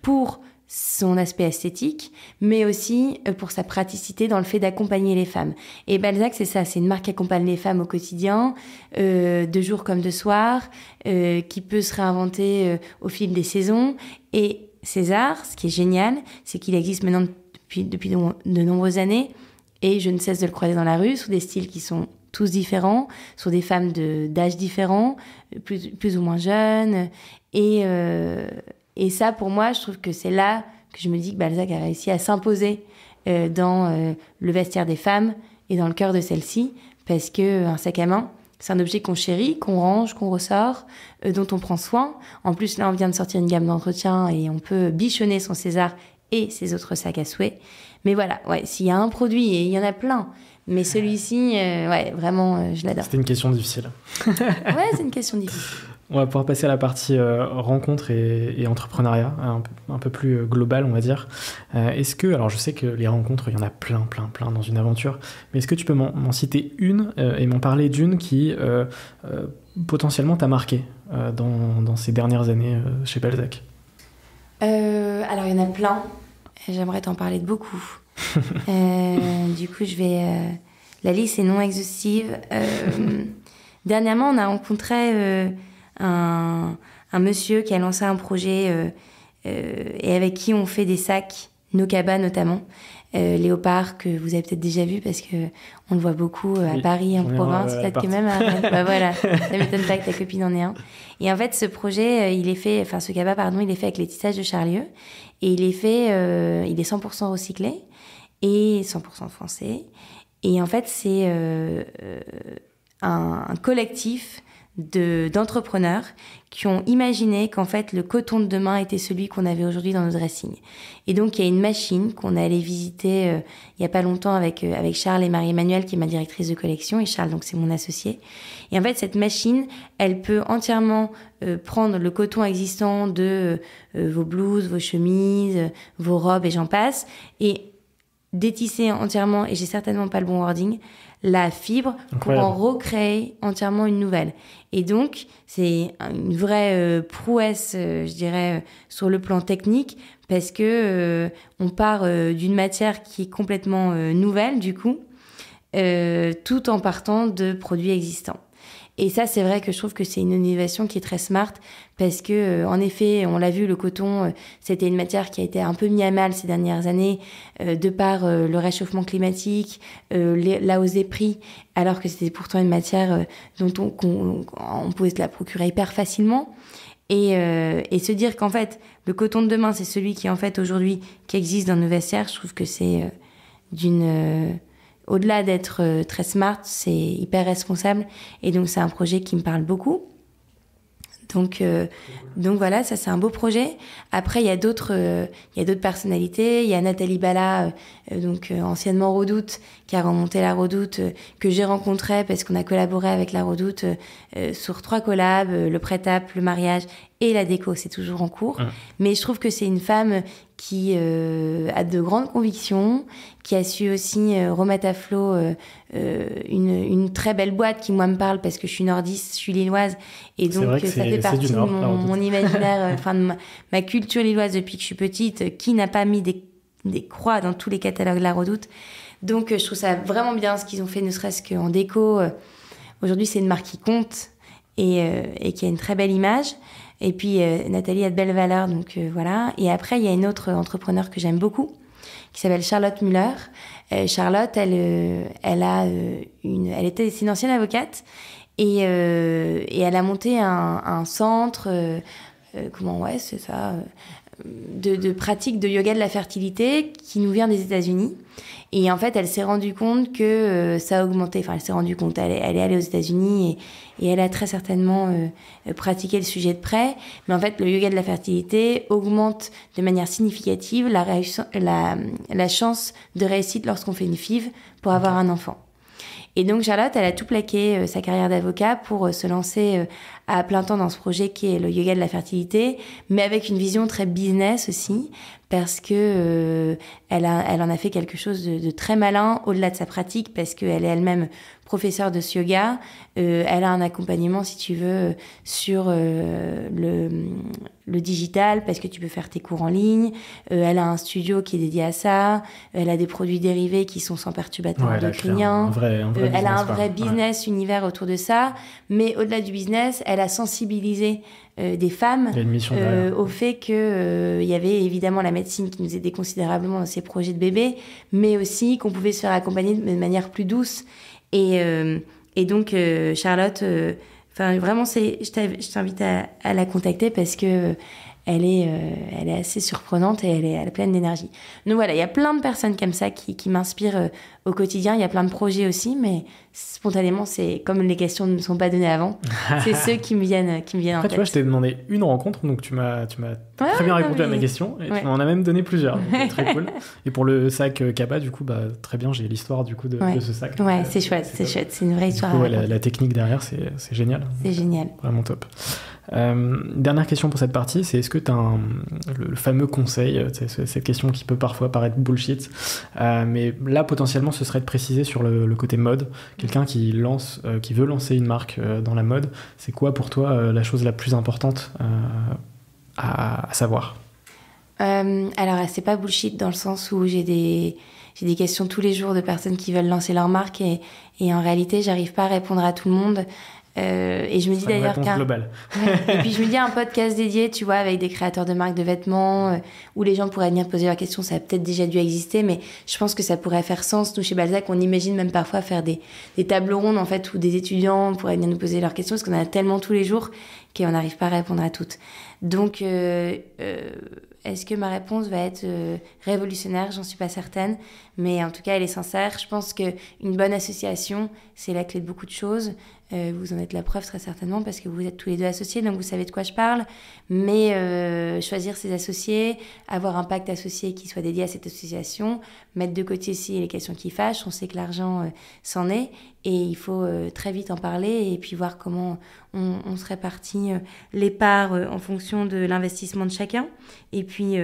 pour son aspect esthétique, mais aussi pour sa praticité dans le fait d'accompagner les femmes. Et Balzac, c'est ça, c'est une marque qui accompagne les femmes au quotidien, de jour comme de soir, qui peut se réinventer au fil des saisons. Et César, ce qui est génial, c'est qu'il existe maintenant depuis de nombreuses années, et je ne cesse de le croiser dans la rue, sous des styles qui sont tous différents, sur des femmes d'âge différents, plus ou moins jeunes, et ça, pour moi, je trouve que c'est là que je me dis que Balzac a réussi à s'imposer dans le vestiaire des femmes et dans le cœur de celles-ci, parce qu'un sac à main, c'est un objet qu'on chérit, qu'on range, qu'on ressort, dont on prend soin. En plus, là, on vient de sortir une gamme d'entretien et on peut bichonner son César et ses autres sacs à souhait. Mais voilà, ouais, s'il y a un produit, et il y en a plein, mais celui-ci, ouais, vraiment, je l'adore. C'était une question difficile. Ouais, c'est une question difficile. On va pouvoir passer à la partie rencontre et entrepreneuriat, un peu plus global, on va dire. Est-ce que, alors je sais que les rencontres, il y en a plein dans une aventure, mais est-ce que tu peux m'en citer une et m'en parler d'une qui potentiellement t'a marqué dans ces dernières années chez Balzac? Alors il y en a plein, j'aimerais t'en parler de beaucoup. Du coup, la liste est non exhaustive. Dernièrement, on a rencontré un monsieur qui a lancé un projet et avec qui on fait des sacs Nokaba notamment, Léopard, que vous avez peut-être déjà vu parce que on le voit beaucoup à Paris, en province, peut-être que même à Rennes. Bah voilà, ça m'étonne pas que ta copine en ait un. Et en fait, ce projet, il est fait avec les tissages de Charlieu et il est 100% recyclé et 100% français. Et en fait, c'est un collectif d'entrepreneurs qui ont imaginé qu'en fait le coton de demain était celui qu'on avait aujourd'hui dans nos dressings. Et donc il y a une machine qu'on est allé visiter il y a pas longtemps avec Charles et Marie-Emmanuelle qui est ma directrice de collection, et Charles donc c'est mon associé. Et en fait cette machine, elle peut entièrement prendre le coton existant de vos blouses, vos chemises, vos robes et j'en passe, et détisser entièrement, et j'ai certainement pas le bon wording, la fibre. Incroyable. Pour en recréer entièrement une nouvelle. Et donc, c'est une vraie prouesse, je dirais, sur le plan technique, parce que on part d'une matière qui est complètement nouvelle, du coup, tout en partant de produits existants. Et ça, c'est vrai que je trouve que c'est une innovation qui est très smart parce que, en effet, on l'a vu, le coton, c'était une matière qui a été un peu mise à mal ces dernières années de par le réchauffement climatique, la hausse des prix, alors que c'était pourtant une matière dont on pouvait se la procurer hyper facilement. Et se dire qu'en fait, le coton de demain, c'est celui qui, en fait, aujourd'hui, qui existe dans nos vestiaires, je trouve que c'est au-delà d'être très smart, c'est hyper responsable. Et donc, c'est un projet qui me parle beaucoup. Donc voilà, ça, c'est un beau projet. Après, il y a d'autres personnalités. Il y a Nathalie Bala, anciennement Redoute, qui a remonté la Redoute, que j'ai rencontrée parce qu'on a collaboré avec la Redoute sur 3 collabs, le prêt-à-peu, le mariage et la déco. C'est toujours en cours. Mais je trouve que c'est une femme qui a de grandes convictions, qui a su aussi remettre à flot une très belle boîte qui, moi, me parle parce que je suis nordiste, je suis lilloise. Et donc, ça fait partie de mon imaginaire, enfin, de ma culture lilloise depuis que je suis petite. Qui n'a pas mis des croix dans tous les catalogues La Redoute? Donc, je trouve ça vraiment bien ce qu'ils ont fait, ne serait-ce qu'en déco. Aujourd'hui, c'est une marque qui compte et qui a une très belle image. Et puis, Nathalie a de belles valeurs, donc voilà. Et après, il y a une autre entrepreneur que j'aime beaucoup, qui s'appelle Charlotte Muller. Charlotte, c'est une ancienne avocate et elle a monté un centre, c'est ça, de pratique de yoga de la fertilité qui nous vient des États-Unis. Et en fait, elle s'est rendue compte que ça a augmenté. Enfin, elle s'est rendue compte. Elle est allée aux États-Unis et elle a très certainement pratiqué le sujet de près. Mais en fait, le yoga de la fertilité augmente de manière significative la chance de réussite lorsqu'on fait une FIV pour avoir un enfant. Et donc, Charlotte, elle a tout plaqué sa carrière d'avocat pour se lancer à plein temps dans ce projet qui est le yoga de la fertilité, mais avec une vision très business aussi, parce que elle en a fait quelque chose de très malin au-delà de sa pratique, parce qu'elle est elle-même professeure de ce yoga. Elle a un accompagnement, si tu veux, sur le digital, parce que tu peux faire tes cours en ligne. Elle a un studio qui est dédié à ça. Elle a des produits dérivés qui sont sans perturbateurs endocriniens. Elle a un vrai business univers autour de ça. Mais au-delà du business, elle a sensibilisé des femmes au fait que il y avait évidemment la médecine qui nous aidait considérablement dans ces projets de bébés, mais aussi qu'on pouvait se faire accompagner de manière plus douce. Et donc Charlotte, vraiment, je t'invite à la contacter parce que elle est assez surprenante et elle est pleine d'énergie. Donc voilà, il y a plein de personnes comme ça qui m'inspirent au quotidien. Il y a plein de projets aussi, mais spontanément, c'est comme les questions ne me sont pas données avant, c'est ceux qui me viennent en tête. Tu vois, je t'ai demandé une rencontre, donc tu m'as très bien répondu à mes questions et tu m'en as même donné plusieurs. Donc très cool. Et pour le sac Kappa, du coup, très bien, j'ai l'histoire du coup de ce sac. Ouais, c'est chouette, c'est une vraie histoire. Du coup, la technique derrière, c'est génial. C'est génial. Vraiment top. Dernière question pour cette partie, c'est est-ce que tu as le fameux conseil, cette question qui peut parfois paraître bullshit, mais là potentiellement ce serait de préciser sur le côté mode, quelqu'un qui veut lancer une marque dans la mode, c'est quoi pour toi la chose la plus importante à savoir? Alors c'est pas bullshit dans le sens où j'ai des questions tous les jours de personnes qui veulent lancer leur marque et en réalité j'arrive pas à répondre à tout le monde. Et je me dis d'ailleurs et puis je me dis un podcast dédié, tu vois, avec des créateurs de marques de vêtements où les gens pourraient venir poser leurs questions, ça a peut-être déjà dû exister, mais je pense que ça pourrait faire sens. Nous chez Balzac, on imagine même parfois faire des tables rondes en fait où des étudiants pourraient venir nous poser leurs questions parce qu'on en a tellement tous les jours qu'on n'arrive pas à répondre à toutes. Donc est-ce que ma réponse va être révolutionnaire? J'en suis pas certaine, mais en tout cas elle est sincère. Je pense qu'une bonne association, c'est la clé de beaucoup de choses. Vous en êtes la preuve très certainement parce que vous êtes tous les deux associés, donc vous savez de quoi je parle. Mais choisir ses associés, avoir un pacte associé qui soit dédié à cette association, mettre de côté aussi les questions qui fâchent. On sait que l'argent s'en est et il faut très vite en parler et puis voir comment on se répartit les parts en fonction de l'investissement de chacun et puis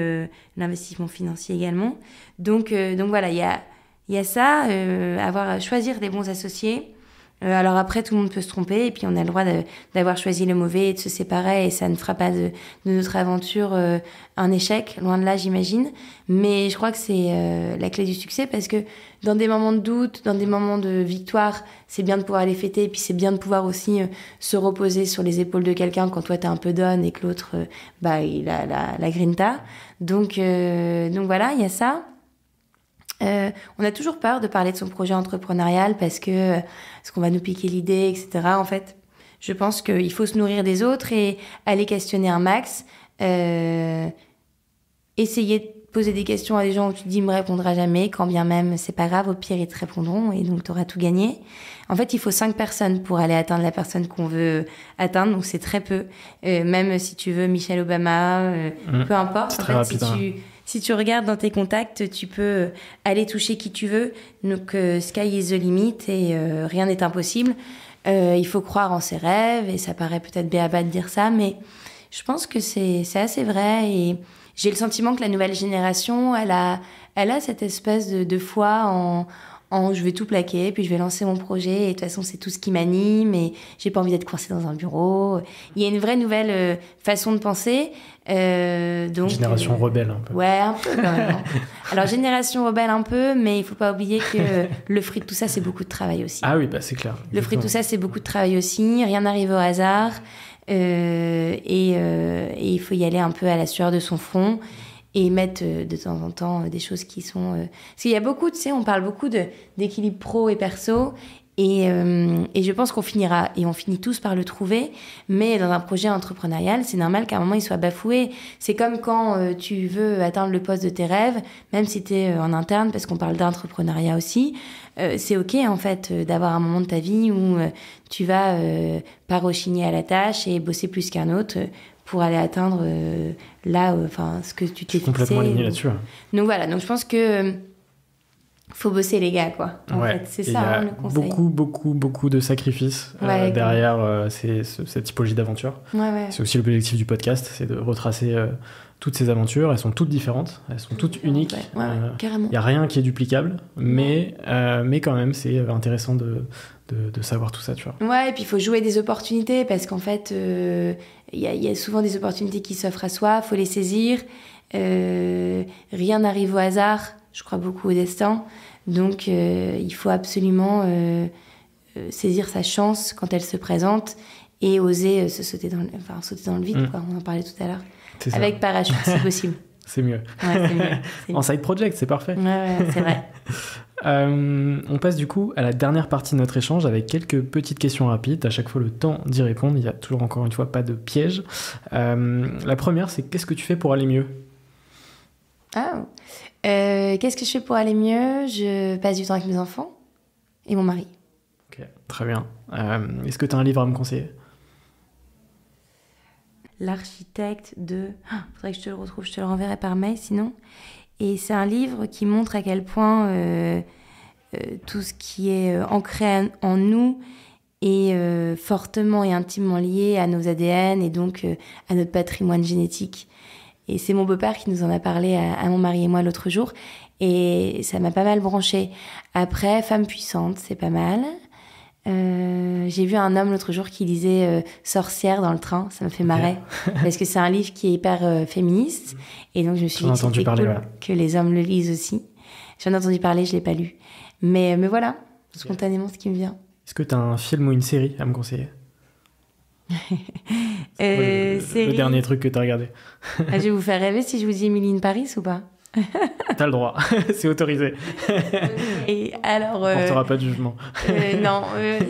l'investissement financier également. Donc voilà, il y a ça, choisir des bons associés. Alors après, tout le monde peut se tromper et puis on a le droit d'avoir choisi le mauvais et de se séparer et ça ne fera pas de notre aventure un échec, loin de là j'imagine. Mais je crois que c'est la clé du succès parce que dans des moments de doute, dans des moments de victoire, c'est bien de pouvoir les fêter et puis c'est bien de pouvoir aussi se reposer sur les épaules de quelqu'un quand toi t'es un peu down et que l'autre il a la grinta. Donc voilà, il y a ça. On a toujours peur de parler de son projet entrepreneurial parce que est-ce qu'on va nous piquer l'idée, etc. En fait, je pense qu'il faut se nourrir des autres et aller questionner un max. Essayer de poser des questions à des gens où tu te dis il me répondra jamais, quand bien même c'est pas grave, au pire ils te répondront et donc tu auras tout gagné. En fait, il faut 5 personnes pour aller atteindre la personne qu'on veut atteindre, donc c'est très peu. Même si tu veux Michelle Obama, peu importe. C'est très rapide, si tu regardes dans tes contacts, tu peux aller toucher qui tu veux. Donc, sky is the limit et rien n'est impossible. Il faut croire en ses rêves et ça paraît peut-être béaba de dire ça, mais je pense que c'est assez vrai j'ai le sentiment que la nouvelle génération, elle a cette espèce de foi en je vais tout plaquer, puis je vais lancer mon projet, et de toute façon, c'est tout ce qui m'anime, et j'ai pas envie d'être coincée dans un bureau. Il y a une vraie nouvelle façon de penser. Donc, génération rebelle, un peu. Ouais, un peu quand même. Hein. Alors, génération rebelle un peu, mais il faut pas oublier que le fruit de tout ça, c'est beaucoup de travail aussi. Ah oui, bah c'est clair. Le fruit de tout ça, c'est beaucoup de travail aussi. Rien n'arrive au hasard. Et il faut y aller un peu à la sueur de son front. Et mettre de temps en temps des choses qui sont... Parce qu'il y a beaucoup, tu sais, on parle beaucoup d'équilibre pro et perso, et je pense qu'on finira, et on finit tous par le trouver, mais dans un projet entrepreneurial, c'est normal qu'à un moment, il soit bafoué. C'est comme quand tu veux atteindre le poste de tes rêves, même si tu es en interne, parce qu'on parle d'entrepreneuriat aussi, c'est OK, en fait, d'avoir un moment de ta vie où tu vas pas rechigner à la tâche et bosser plus qu'un autre pour aller atteindre ce que tu t'es fixé. Complètement aligné là-dessus. Donc voilà, donc je pense que faut bosser les gars, quoi. En fait, c'est ça le conseil. Beaucoup de sacrifices derrière cette typologie d'aventure. Ouais. C'est aussi l'objectif du podcast, c'est de retracer toutes ces aventures. Elles sont toutes différentes, elles sont toutes uniques. Carrément. Il n'y a rien qui est duplicable, mais quand même, c'est intéressant de savoir tout ça, tu vois. Ouais, et puis il faut jouer des opportunités, parce qu'en fait, il y a souvent des opportunités qui s'offrent à soi, il faut les saisir. Rien n'arrive au hasard, je crois beaucoup au destin. Donc, il faut absolument saisir sa chance quand elle se présente et oser sauter dans le vide, quoi. On en parlait tout à l'heure. Avec parachute, si possible. C'est mieux. Ouais, c'est mieux. En side project, c'est parfait. Ouais, c'est vrai. On passe du coup à la dernière partie de notre échange avec quelques petites questions rapides. À chaque fois, le temps d'y répondre. Il n'y a toujours, encore une fois, pas de piège. La première, c'est qu'est-ce que tu fais pour aller mieux ? Qu'est-ce que je fais pour aller mieux ? Je passe du temps avec mes enfants et mon mari. Ok, très bien. Est-ce que tu as un livre à me conseiller ? L'architecte de... faudrait que je te le retrouve, je te le renverrai par mail sinon. Et c'est un livre qui montre à quel point tout ce qui est ancré en nous est fortement et intimement lié à nos ADN et donc à notre patrimoine génétique. Et c'est mon beau-père qui nous en a parlé à mon mari et moi l'autre jour. Et ça m'a pas mal branché. Après, Femme puissante, c'est pas mal. J'ai vu un homme l'autre jour qui lisait Sorcière dans le train, ça me fait marrer parce que c'est un livre qui est hyper féministe et donc je me suis dit que c'était cool que les hommes le lisent aussi. J'en ai entendu parler, je l'ai pas lu, mais voilà, spontanément ce qui me vient. Est-ce que tu as un film ou une série à me conseiller? Le dernier truc que tu as regardé. Je vais vous faire rêver si je vous dis Emily in Paris ou pas? T'as le droit, c'est autorisé. Et alors, on portera pas de jugement. Non,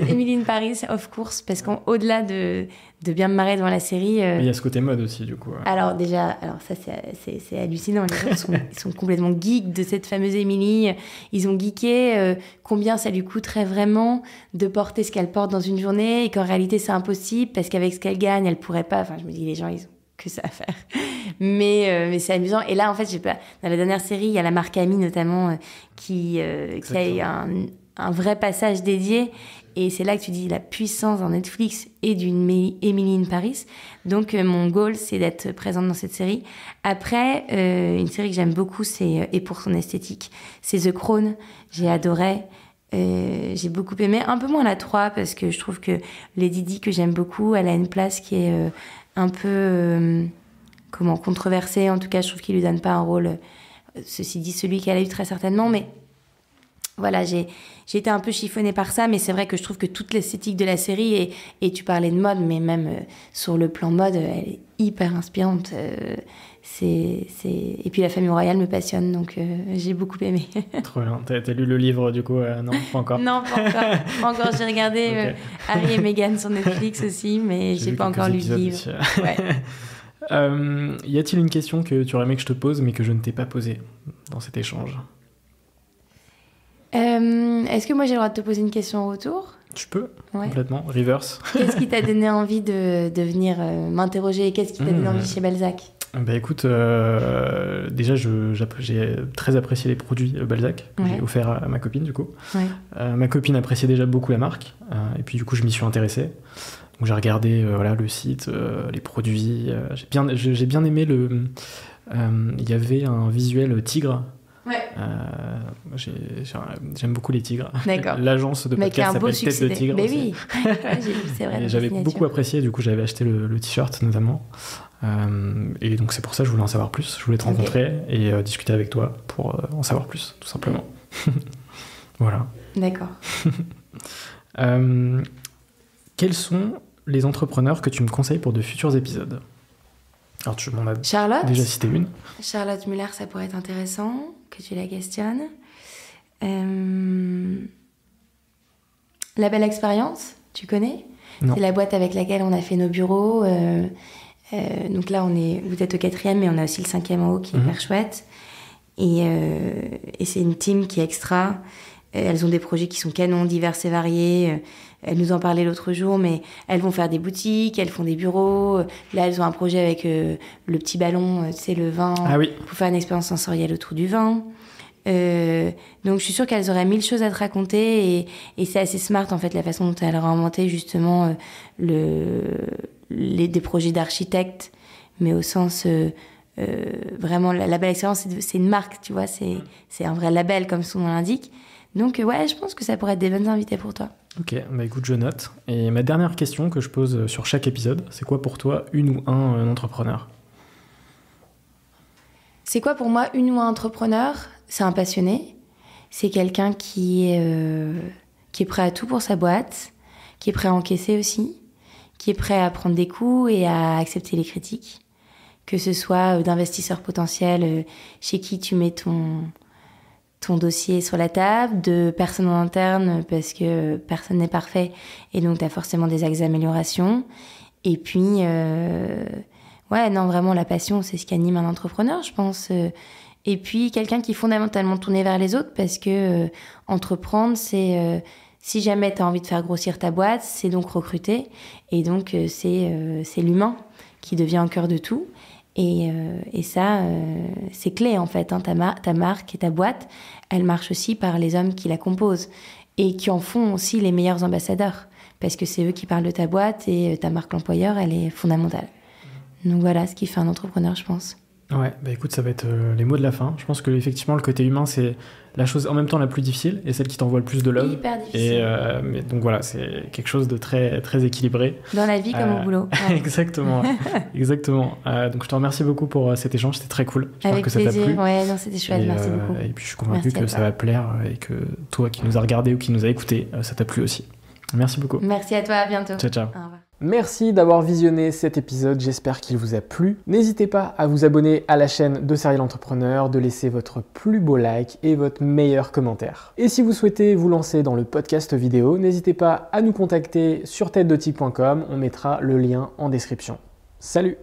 Emily in Paris, of course, parce qu'au-delà de bien me marrer devant la série... Il y a ce côté mode aussi, du coup. Alors déjà, ça c'est hallucinant. Les gens ils sont complètement geeks de cette fameuse Emily. Ils ont geeké combien ça lui coûterait vraiment de porter ce qu'elle porte dans une journée et qu'en réalité c'est impossible parce qu'avec ce qu'elle gagne, elle pourrait pas. Enfin, je me dis, les gens, ils ont que ça à faire. Mais c'est amusant. Et là, en fait, dans la dernière série, il y a la marque Ami, notamment, qui a eu un vrai passage dédié. Et c'est là que tu dis la puissance dans Netflix et d'une Emily in Paris. Donc, mon goal, c'est d'être présente dans cette série. Après, une série que j'aime beaucoup, et pour son esthétique, c'est The Crown. J'ai adoré. J'ai beaucoup aimé. Un peu moins la 3, parce que je trouve que Lady Di, que j'aime beaucoup, elle a une place qui est un peu controversée. En tout cas, je trouve qu'il lui donne pas un rôle, ceci dit, celui qu'elle a eu très certainement. Mais voilà, j'ai été un peu chiffonnée par ça, mais c'est vrai que je trouve que toute l'esthétique de la série, et tu parlais de mode, mais même sur le plan mode, elle est hyper inspirante. Et puis la famille royale me passionne, donc j'ai beaucoup aimé. Trop bien. T'as lu le livre, du coup? Non, pas encore. Non, pas encore. Pas encore. J'ai regardé okay. Harry et Meghan sur Netflix aussi, mais j'ai pas encore lu le livre. Ouais. Y a-t-il une question que tu aurais aimé que je te pose, mais que je ne t'ai pas posée dans cet échange? Est-ce que moi j'ai le droit de te poser une question en retour? Tu peux, complètement. Reverse. Qu'est-ce qui t'a donné envie de venir m'interroger? Qu'est-ce qui t'a donné envie chez Balzac? Bah écoute, déjà j'ai très apprécié les produits Balzac que j'ai offert à ma copine, du coup. Ma copine appréciait déjà beaucoup la marque, et puis du coup je m'y suis intéressé. Donc j'ai regardé le site, les produits. J'ai bien aimé il y avait un visuel tigre. Ouais. J'aime beaucoup les tigres. D'accord. L'agence de Mais qui a podcast un beau s'appelle Tête succès. de tigre. Mais aussi. oui, j'ai vu, c'est vrai. Et la j'avais signature. beaucoup apprécié, du coup j'avais acheté le t-shirt notamment. Et donc c'est pour ça que je voulais en savoir plus. Je voulais te rencontrer et discuter avec toi pour en savoir plus, tout simplement. Voilà. D'accord. Quels sont les entrepreneurs que tu me conseilles pour de futurs épisodes? Alors tu m'en as Charlotte déjà cité une. Charlotte Muller, ça pourrait être intéressant que tu la questionnes. La Belle Expérience, tu connais? Non. C'est la boîte avec laquelle on a fait nos bureaux. Donc là, vous êtes au 4e, mais on a aussi le 5e en haut qui est hyper chouette. Et c'est une team qui est extra. Elles ont des projets qui sont canons, divers et variés. Elles nous en parlaient l'autre jour, mais elles vont faire des boutiques, elles font des bureaux. Là, elles ont un projet avec le petit ballon, tu sais, le vin, pour faire une expérience sensorielle autour du vin. Donc, je suis sûre qu'elles auraient 1000 choses à te raconter. Et c'est assez smart, en fait, la façon dont elles ont inventé, justement, des projets d'architectes, mais au sens... vraiment, la Belle Expérience, c'est une marque, tu vois, c'est un vrai label, comme son nom l'indique. Donc, ouais, je pense que ça pourrait être des bonnes invités pour toi. Ok, bah écoute, je note. Et ma dernière question que je pose sur chaque épisode, c'est quoi pour toi une ou un entrepreneur? C'est quoi pour moi une ou un entrepreneur? C'est un passionné. C'est quelqu'un qui est prêt à tout pour sa boîte, qui est prêt à encaisser aussi, qui est prêt à prendre des coups et à accepter les critiques. Que ce soit d'investisseurs potentiels chez qui tu mets ton dossier sur la table, de personnes en interne parce que personne n'est parfait et donc tu as forcément des axes d'amélioration. Et puis, ouais, non, vraiment, la passion, c'est ce qui anime un entrepreneur, je pense. Et puis, quelqu'un qui est fondamentalement tourné vers les autres parce que entreprendre, c'est... si jamais tu as envie de faire grossir ta boîte, c'est donc recruter. Et donc, c'est l'humain qui devient au cœur de tout. Et ça, c'est clé en fait. Hein. Ta marque et ta boîte, elle marche aussi par les hommes qui la composent et qui en font aussi les meilleurs ambassadeurs parce que c'est eux qui parlent de ta boîte et ta marque l'employeur, elle est fondamentale. Donc voilà ce qui fait un entrepreneur, je pense. Ouais, bah écoute, ça va être les mots de la fin. Je pense que effectivement le côté humain, c'est la chose en même temps la plus difficile et celle qui t'envoie le plus de love. Hyper difficile. Mais donc voilà, c'est quelque chose de très, très équilibré. Dans la vie comme au boulot. Ouais. Exactement, exactement. Donc je te remercie beaucoup pour cet échange, c'était très cool. J'espère Avec que ça t'a plaisir. plu. Ouais, non, c'était chouette, merci beaucoup. Et puis je suis convaincu Merci que ça va plaire et que toi qui nous as regardé ou qui nous a écouté, ça t'a plu aussi. Merci beaucoup. Merci à toi, à bientôt. Ciao, ciao. Au revoir. Merci d'avoir visionné cet épisode, j'espère qu'il vous a plu. N'hésitez pas à vous abonner à la chaîne de Serial Entrepreneur, de laisser votre plus beau like et votre meilleur commentaire. Et si vous souhaitez vous lancer dans le podcast vidéo, n'hésitez pas à nous contacter sur têtedetigre.com, on mettra le lien en description. Salut!